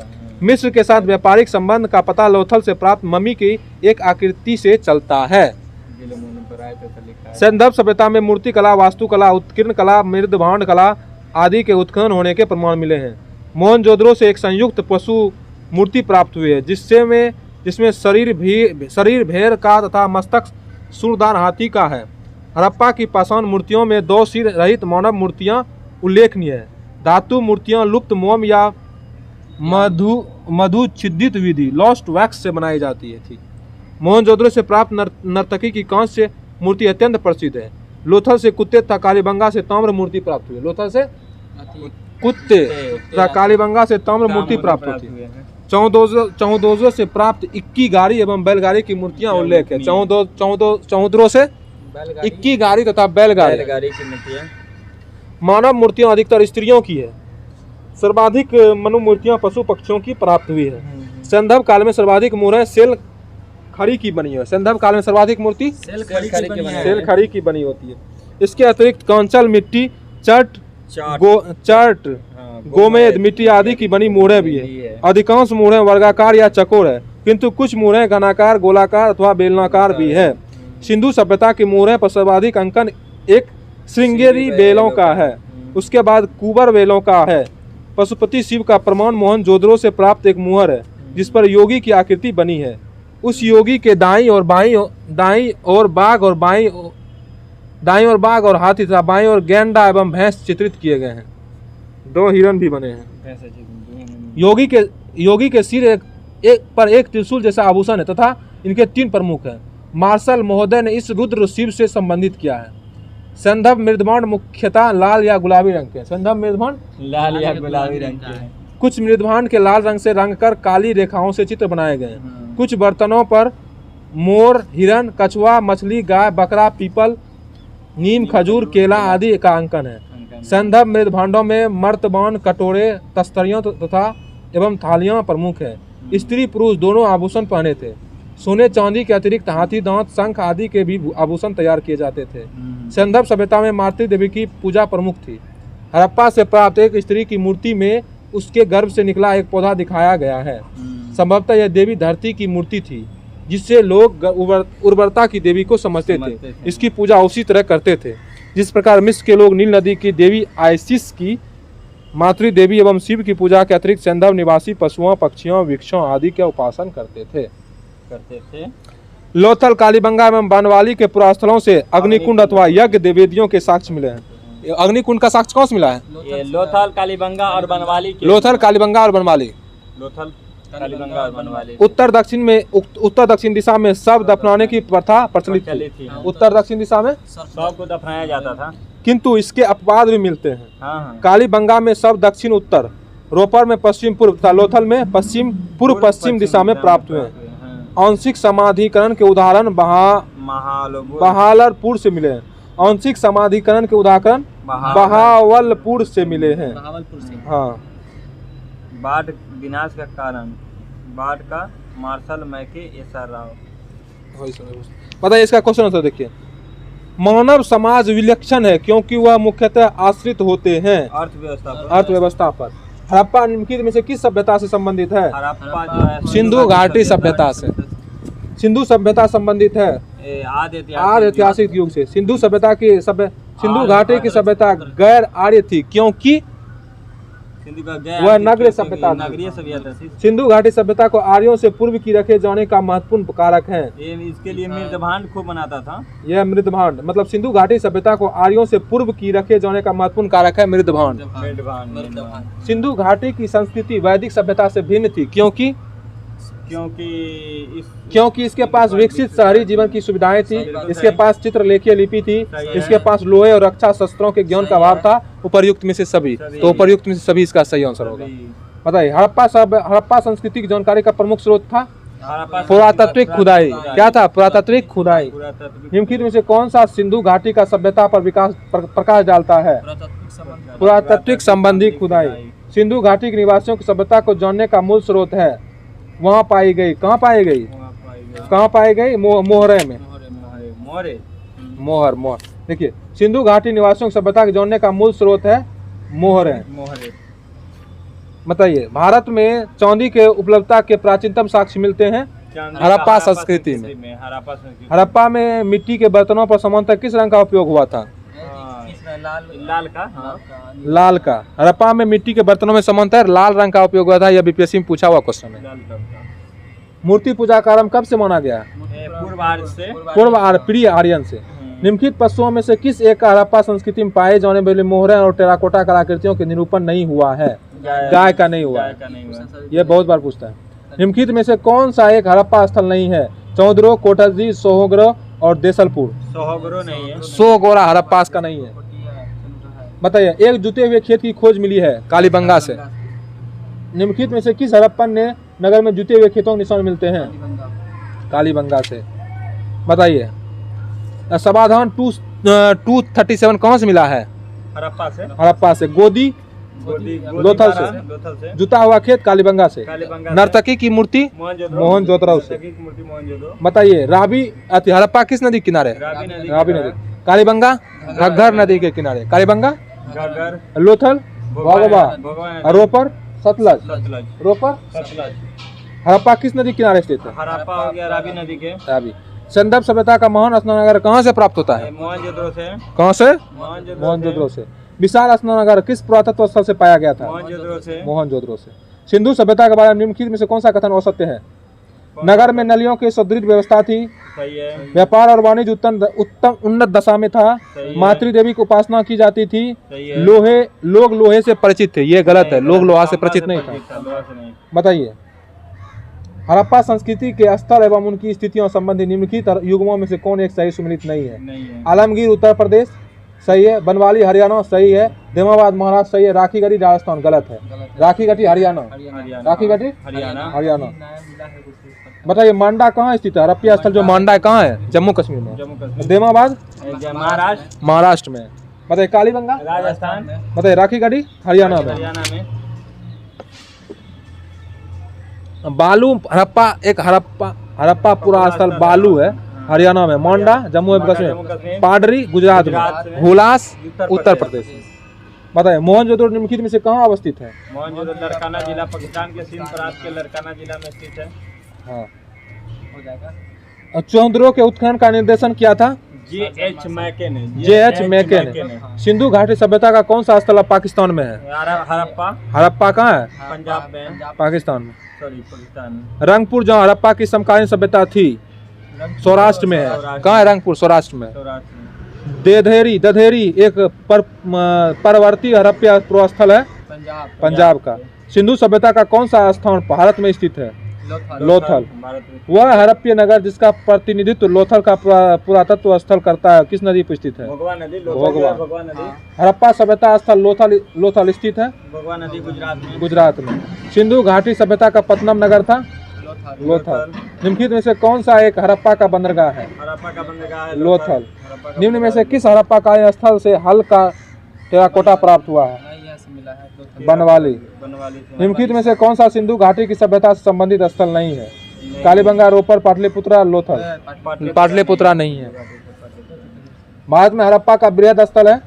मिस्र के साथ व्यापारिक संबंध का पता लोथल से प्राप्त मम्मी की एक आकृति से चलता है। सैंधव सभ्यता में मूर्ति कला, वास्तुकला, उत्कीर्ण कला, मृद भांड कला आदि के उत्खनन होने के प्रमाण मिले हैं। मोहनजोदड़ो से एक संयुक्त पशु मूर्ति प्राप्त हुई है, जिसमें शरीर भेड़ का तथा मस्तक सूरदार हाथी का है। हड़प्पा की पाषाण मूर्तियों में 2 सिर रहित मानव मूर्तियां उल्लेखनीय है। धातु मूर्तियां लुप्त मोम या मधु छिद्रित विधि लॉस्ट वैक्स से बनाई जाती थी। मोहनजोदड़ो से प्राप्त नर्तकी की कांस्य मूर्ति अत्यंत प्रसिद्ध है। लोथल से कुत्ते तथा कालीबंगा से ताम्र मूर्ति प्राप्त हुई। लोथल से कुत्ते तथा कालीबंगा से ताम्र मूर्ति प्राप्त हुई। चौदोजो से प्राप्त इक्की गाड़ी एवं बैलगाड़ी की मूर्तियां उल्लेख है। चौदोजो से इक्की गाड़ी तथा बैलगाड़ी की मूर्तियां। मानव मूर्तियां अधिकतर स्त्रियों की है। सर्वाधिक मनु मूर्तियां पशु पक्षियों की प्राप्त हुई है। सैंधव काल में सर्वाधिक मूर्तियां सेल खड़ी की बनी है। सैंधव काल में सर्वाधिक मूर्ति सेल खड़ी की बनी होती है। इसके अतिरिक्त कांचल मिट्टी, चट, गोमेद मिट्टी आदि की बनी मूढ़े भी है। अधिकांश मूढ़े वर्गाकार या चकोर है, किंतु कुछ मूढ़े घनाकार, गोलाकार अथवा बेलनाकार भी है। सिंधु सभ्यता की मूढ़े पर सर्वाधिक अंकन एक श्रृंगेरी बेलों का है, उसके बाद कुबर बेलों का है। पशुपति शिव का प्रमाण मोहनजोदड़ो से प्राप्त एक मुहर है, जिस पर योगी की आकृति बनी है। उस योगी के दाईं और बाघ और हाथी तथा बाईं और गैंडा एवं भैंस चित्रित किए गए हैं। 2 हिरण भी बने हैं। योगी के सिर एक त्रिशूल जैसा आभूषण है तथा इनके 3 प्रमुख हैं। मार्शल महोदय ने इस रुद्र शिव से संबंधित किया है। सैंधव मृदभांड मुख्यतः लाल या गुलाबी रंग के। सैंधव मृदभांड लाल या गुलाबी रंग के हैं। कुछ मृदभांड के लाल रंग से रंग कर काली रेखाओं से चित्र बनाए गए हैं। कुछ बर्तनों पर मोर, हिरण, कछुआ, मछली, गाय, बकरा, पीपल, नीम, खजूर, केला आदि का अंकन है। सैंधव मृदभांडों में मर्तबान, कटोरे, तस्तरियों तथा एवं थालियां प्रमुख है। स्त्री पुरुष दोनों आभूषण पहने थे। सोने चांदी के अतिरिक्त हाथी दांत, शंख आदि के भी आभूषण तैयार किए जाते थे। सिंधव सभ्यता में मातृ देवी की पूजा प्रमुख थी। हड़प्पा से प्राप्त एक स्त्री की मूर्ति में उसके गर्भ से निकला एक पौधा दिखाया गया है। संभवतः यह देवी धरती की मूर्ति थी, जिससे लोग उर्वरता की देवी को समझते थे। इसकी पूजा उसी तरह करते थे जिस प्रकार मिस्र के लोग नील नदी की देवी आइसिस की मातृ देवी एवं शिव की पूजा के अतिरिक्त सिंधव निवासी पशुओं, पक्षियों, वृक्षों आदि के उपासन करते थे। लोथल, कालीबंगा एवं बनवाली के पुरास्थलों से अग्निकुंड अथवा यज्ञ देवेदियों के साक्ष्य मिले हैं। अग्निकुंड का साक्ष्य कौन से मिला है? ये लोथल, कालीबंगा और बनवाली के। लोथल, कालीबंगा और बनवाली। लोथल, कालीबंगा और बनवाली। उत्तर दक्षिण दिशा में शव दफनाने की प्रथा प्रचलित थी। उत्तर दक्षिण दिशा में शव को दफनाया जाता था, किंतु इसके अपवाद भी मिलते हैं। हाँ। कालीबंगा में शव दक्षिण उत्तर, रोपर में पश्चिम पूर्व तथा लोथल में पश्चिम पूर्व पश्चिम दिशा में प्राप्त हुए। आंशिक समाधिकरण के उदाहरण बहावलपुर से मिले हैं। आंशिक समाधिकरण के उदाहरण बहावलपुर से मिले हैं। हाँ। बाढ़ विनाश का कारण, बाढ़ का मार्शल मैके एसआर राव। बताइए इसका क्वेश्चन आंसर देखिए। मानव समाज विलक्षण है क्योंकि वह मुख्यतः आश्रित होते हैं अर्थव्यवस्था पर। हड़प्पा निम्नलिखित में से किस सभ्यता से संबंधित है? हड़प्पा जो है सिंधु घाटी सभ्यता से। सिंधु सभ्यता संबंधित है आद्य ऐतिहासिक युग से। सिंधु घाटी की सभ्यता गैर आर्य थी क्योंकि वह नगरीय सभ्यता थी। सिंधु घाटी सभ्यता को आर्यों से पूर्व की रखे जाने का महत्वपूर्ण कारक है। इसके लिए मृदभांड खूब बनाता था। यह मृदभांड मतलब सिंधु घाटी सभ्यता को आर्यों से पूर्व की रखे जाने का महत्वपूर्ण कारक है मृदभांड। सिंधु घाटी की संस्कृति वैदिक सभ्यता से भिन्न थी क्योंकि इसके पास विकसित शहरी जीवन की सुविधाएं थी। इसके पास चित्रलेखीय लिपि थी। इसके पास लोहे और रक्षा शस्त्रों के ज्ञान का अभाव था। उपर्युक्त में से सभी, तो उपर्युक्त में से सभी इसका सही आंसर होगा। बताइए हड़प्पा संस्कृति की जानकारी का प्रमुख स्रोत था पुरातात्विक खुदाई। क्या था? पुरातात्विक खुदाई। निम्नलिखित में से कौन सा सिंधु घाटी का सभ्यता पर प्रकाश डालता है? पुरातात्विक संबंधी खुदाई सिंधु घाटी के निवासियों की सभ्यता को जानने का मूल स्रोत है। वहाँ पाई गई। कहाँ पाई गई? मोहरे में। मोहर। देखिए सिंधु घाटी निवासियों की सभ्यता को जानने का मूल स्रोत है मोहरे। बताइए भारत में चांदी के उपलब्धता के प्राचीनतम साक्ष्य मिलते हैं हड़प्पा संस्कृति में। हड़प्पा में मिट्टी के बर्तनों पर सामान्यतः किस रंग का उपयोग हुआ था? लाल का। हड़प्पा में मिट्टी के बर्तनों में सामान्यतः लाल रंग का उपयोग हुआ था। यह बीपीएससी में पूछा हुआ क्वेश्चन है। मूर्ति पूजा का आरंभ कब से माना गया? पूर्व प्री आर्यन से। निम्नलिखित पशुओं में से किस एक का हड़प्पा संस्कृति में पाए जाने वाले मोहरे और टेराकोटा कलाकृतियों के निरूपण नहीं हुआ है? गाय का नहीं हुआ। यह बहुत बार पूछता है। निम्नलिखित में से कौन सा एक हड़प्पा स्थल नहीं है? चौधरो, कोटजी, सोहगरो और देसलपुर। सोहगोरा हड़प्पा का नहीं है। बताइए एक जुते हुए खेत की खोज मिली है कालीबंगा से। निम्नलिखित में से किस हड़प्पन ने नगर में जुते हुए खेतों के निशान मिलते हैं? कालीबंगा से। बताइए समाधान 237 कहाँ से मिला है? हड़प्पा से। गोदी लोथल से। जुता हुआ खेत कालीबंगा से। नर्तकी की मूर्ति मोहनजोदड़ो से। बताइए हड़प्पा किस नदी किनारे? रावी नदी। कालीबंगा घग्गर नदी के किनारे। कालीबंगा, लोथल, भगवा, रोपर, सतलज। रोपर, हड़प्पा किस नदी किनारे स्थित है? हड़प्पा हो गया रावी नदी के। रावी। सिंधव सभ्यता का महान स्नानागार कहाँ से प्राप्त होता है? मोहनजोदड़ो से। कहाँ से? मोहनजोदड़ो से। विशाल स्नानागार किस पुरातत्व स्थल से पाया गया था? मोहनजोदड़ो से। सिंधु सभ्यता के बारे में निम्नलिखित में से कौन सा कथन असत्य है? नगर में नलियों की सुदृढ़ व्यवस्था थी। व्यापार और वाणिज्य उत्तम उन्नत दशा में था। मातृ देवी की उपासना की जाती थी। लोग लोहे से परिचित थे। ये गलत है, लोग लोहा से परिचित नहीं था। बताइए हड़प्पा संस्कृति के स्थल एवं उनकी स्थितियों संबंधी निम्नलिखित युग्मों में से कौन एक सही सुमेलित नहीं है? आलमगीर उत्तर प्रदेश सही है। बनवाली हरियाणा सही है। देमाबाद महाराष्ट्र सही है। राखीगढ़ी राजस्थान गलत है। राखीगढ़ी हरियाणा। राखीगढ़ी हरियाणा। बताइए मांडा कहाँ स्थित है? हड़प्पा स्थल जो मांडा है कहाँ है? जम्मू कश्मीर में। देमाबाद महाराष्ट्र में। बताइए कालीबंगा राजस्थान। बताइए राखीगढ़ी हरियाणा में। बालू हड़प्पा हड़प्पा पूरा स्थल बालू है, हरियाणा में, मोंडा जम्मू एवं कश्मीर, पाडरी गुजरात में, हुलास उत्तर प्रदेश में। बताइए मोहनजोदड़ो निम्नलिखित में से कहाँ अवस्थित है? मोहनजोदड़ो लड़काना जिला पाकिस्तान के सिंध प्रांत के लड़काना जिला में स्थित है। हाँ, चौंदरो के उत्खनन का निर्देशन किया था? J.H. मैके ने। सिंधु घाटी सभ्यता का कौन सा स्थल अब पाकिस्तान में है? हड़प्पा। हड़प्पा कहाँ है? पंजाब में। पाकिस्तान में। सॉरी, पाकिस्तान में। रंगपुर जहाँ हड़प्पा की समकालीन सभ्यता थी, सौराष्ट्र में है। कहाँ है रंगपुर? सौराष्ट्र में। दधेरी एक परवर्ती हड़प्पा पूर्वस्थल है, पंजाब का। सिंधु सभ्यता का कौन सा स्थान भारत में स्थित है? लोथल। वह हड़प्पा नगर जिसका प्रतिनिधित्व लोथल का पुरातत्व स्थल करता है किस नदी पर स्थित है? भगवा नदी। भगवा नदी। हड़प्पा सभ्यता स्थल लोथल स्थित है, भगवा नदी गुजरात में। सिंधु घाटी सभ्यता का पतनम नगर था लोथल। निम्नलिखित में से कौन सा एक हड़प्पा का बंदरगाह है? हड़प्पा का बंदरगाह है लोथल। निम्न में से किस हड़प्पा कालीन स्थल से हल का टेराकोटा प्राप्त हुआ है? बनवाली। निम्नलिखित में से कौन सा सिंधु घाटी की सभ्यता से संबंधित स्थल नहीं है? कालीबंगा, रोपर, पाटलिपुत्रा, लोथल। पाटलिपुत्रा नहीं है। भारत में हड़प्पा का बृहद स्थल है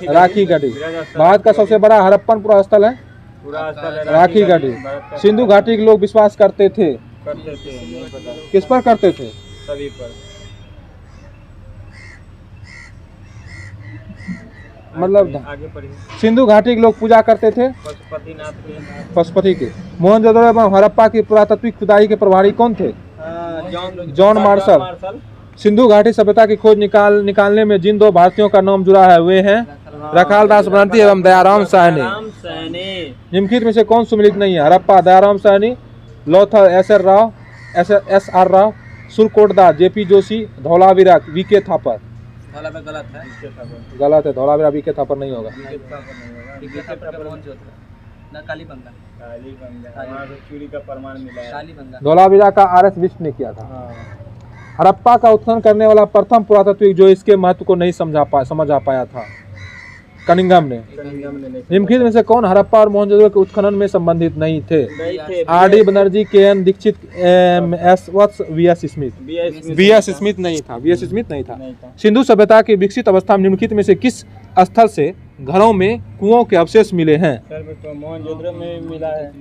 राखी गढ़ी। भारत का सबसे बड़ा हड़प्पन पूरा स्थल है राखी गढ़ी। सिंधु घाटी के लोग विश्वास करते थे किस पर करते थे? सभी पर। मतलब आगे पढ़िए। सिंधु घाटी के लोग पूजा करते थे पशुपति के। मोहनजोदड़ो एवं हड़प्पा की पुरातात्विक खुदाई के प्रभारी कौन थे? John Marshall. सिंधु घाटी सभ्यता की खोज निकालने में जिन दो भारतीयों का नाम जुड़ा है वे हैं रखाल दास बनर्जी एवं दयाराम साहनी। निम्नलिखित में से कौन सुमिलित नहीं है? Harappa Dayaram Sahni, Lothal S R Rao, Surkotada JP Joshi, Dholavira VK Thapar. गलत है, धौलावीरा वीके थापर नहीं होगा। चूड़ी का प्रमाण मिला है। धौलावीरा का RS बिष्ट ने किया था। हड़प्पा का उत्खनन करने वाला प्रथम पुरातत्वविद जो इसके महत्व को नहीं समझ आ पाया था, कनिंघम ने। निम्नलिखित में से कौन हड़प्पा और मोहनजोदड़ो के उत्खनन में संबंधित नहीं थे? RD Banerjee, KN Dikshit, S Vats, VS Smith नहीं था। सिंधु सभ्यता की विकसित अवस्था में निम्नलिखित में से किस स्थल से घरों में कुओं के अवशेष मिले हैं? मोहनजोदड़ो में मिला है।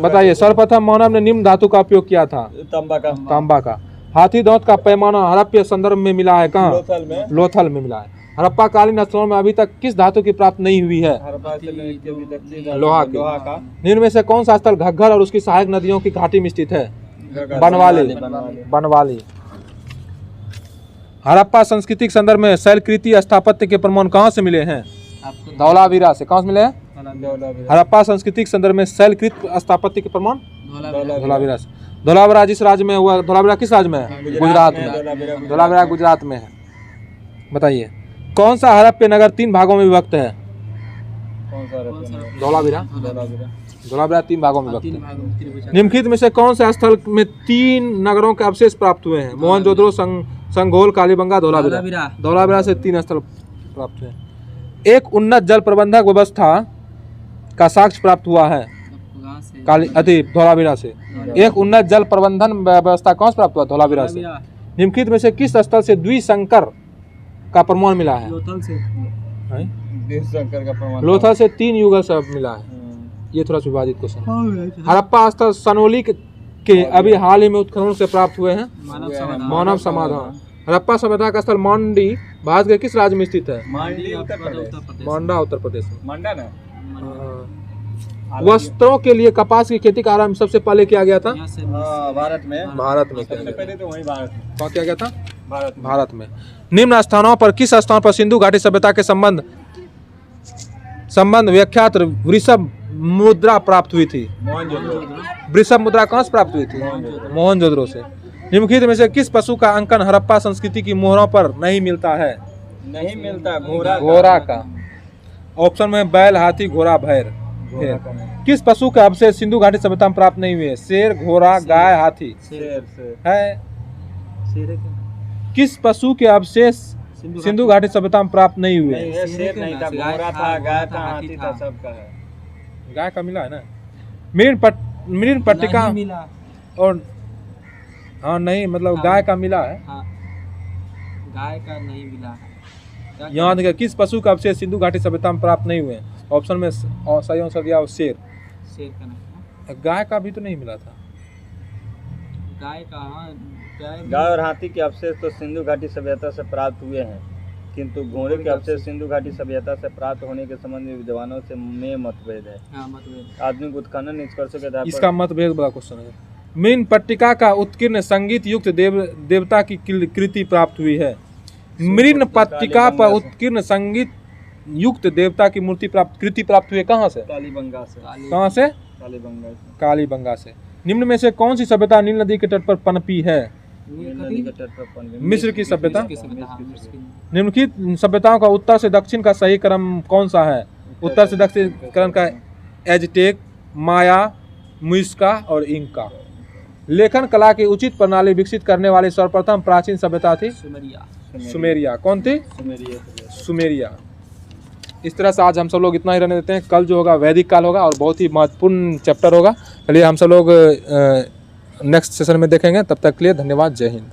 बताइए। सर्वप्रथम मानव ने निम्न धातु का उपयोग किया था? तांबा का। हाथी दांत का पैमाना हड़प्पा संदर्भ में मिला है कहाँ? लोथल में मिला है। हड़प्पा कालीन स्थलों में अभी तक किस धातु की प्राप्ति नहीं हुई है? लोहा का। निम्न में से कौन सा स्थल घग्गर और उसकी सहायक नदियों की घाटी में स्थित है? बनवाली। हड़प्पा संस्कृति के संदर्भ में शैलकृति स्थापत्य के प्रमाण कहाँ से मिले हैं? धौलावीरा से। कहाँ से मिले हैं? हड़प्पा संस्कृति के संदर्भ में शैलकृत स्थापत्य के प्रमाण धौलावीरा से। धौलावीरा जिस राज्य में हुआ? धौलावीरा किस राज्य में है? गुजरात में। धौलावीरा गुजरात में है। बताइए कौन सा हड़प्पा नगर 3 भागों में विभक्त है? धौलावीरा 3 भागों में विभक्त है। निम्नलिखित में से कौन से स्थल में 3 नगरों के अवशेष प्राप्त हुए हैं? मोहनजोदड़ो, संघोल, कालीबंगा, धौलावीरा से 3 स्थल प्राप्त हुए। एक उन्नत जल प्रबंधक व्यवस्था का साक्ष्य प्राप्त हुआ है धौलावीरा से। एक उन्नत जल प्रबंधन व्यवस्था कौन से प्राप्त हुआ? धौलावीरा से। निम्नलिखित में से किस स्थल से द्विशंकर का प्रमाण मिला है? लोथल से 3 युगल सब मिला है। ये थोड़ा विवादित क्वेश्चन। हड़प्पा स्थल सनोली के अभी हाल ही में उत्खनन से प्राप्त हुए हैं मानव समाधान। हड़प्पा सभ्यता का स्थल मांडी भारत के किस राज्य में स्थित है? मांडा उत्तर प्रदेश में। वस्त्रों के लिए कपास की खेती का आरंभ सबसे पहले किया गया था भारत में पहले तो वही कहाँ किया गया था? भारत में। निम्न स्थानों पर किस स्थान पर सिंधु घाटी सभ्यता के संबंध विख्यात वृषभ मुद्रा प्राप्त हुई थी? वृषभ मुद्रा कहाँ से प्राप्त हुई थी? मोहनजोदड़ो से। निम्नलिखित में से किस पशु का अंकन हड़प्पा संस्कृति की मोहरों पर नहीं मिलता है? घोड़ा का। ऑप्शन में बैल, हाथी, घोड़ा, भैर। किस पशु के अवशेष सिंधु घाटी सभ्यता में प्राप्त नहीं हुए? शेर, घोड़ा, गाय, हाथी है। किस पशु के अवशेष सिंधु घाटी सभ्यता में प्राप्त नहीं हुए? शेर नहीं था, घोड़ा था, गाय था, हाथी था, सबका है। गाय का मिला है ना। मृण पट्टिका और हाँ नहीं मतलब हाँ। गाय का मिला है। हाँ, गाय का नहीं मिला है। क्या यहाँ देखिए किस पशु का अवशेष सिंधु घाटी सभ्यता में प्राप्त नहीं हुए। ऑप्शन में सही आंसर दिया शेर। शेर का नहीं है। गाय का भी तो नहीं मिला था। गाय का, हाँ गाय और हाथी के अवशेष तो सिंधु घाटी सभ्यता से प्राप्त हुए हैं, किंतु घोड़े के अवशेष सिंधु घाटी सभ्यता से प्राप्त होने के संबंध में विद्वानों से में मतभेद है। हाँ मतभेद। आधुनिक उत्खनन निष्कर्षों के आधार पर इसका मतभेद बड़ा क्वेश्चन है। मीन पट्टिका का उत्कीर्ण संगीत युक्त देवता की कृति प्राप्त हुई है। मृण पट्टिका पर उत्कीर्ण संगीत युक्त देवता की मूर्ति कृति प्राप्त हुई है कहाँ से? कालीबंगा से। कहाँ से? कालीबंगा से। कालीबंगा से। निम्न में से कौन सी सभ्यता नील नदी के तट पर पनपी है? नदी के तट पर पनपी। मिस्र की सभ्यता। मिस्र की। निम्नलिखित सभ्यताओं का उत्तर से दक्षिण का सही क्रम कौन सा है? उत्तर से दक्षिण क्रम का एजटेक, माया, मुइस्का और इंका। लेखन कला की उचित प्रणाली विकसित करने वाली सर्वप्रथम प्राचीन सभ्यता थी सुमेरिया। सुमेरिया। कौन थी? सुमेरिया। सुमेरिया। इस तरह से आज हम सब लोग इतना ही रहने देते हैं। कल जो होगा वैदिक काल होगा और बहुत ही महत्वपूर्ण चैप्टर होगा। चलिए हम सब लोग नेक्स्ट सेशन में देखेंगे। तब तक के लिए धन्यवाद। जय हिंद।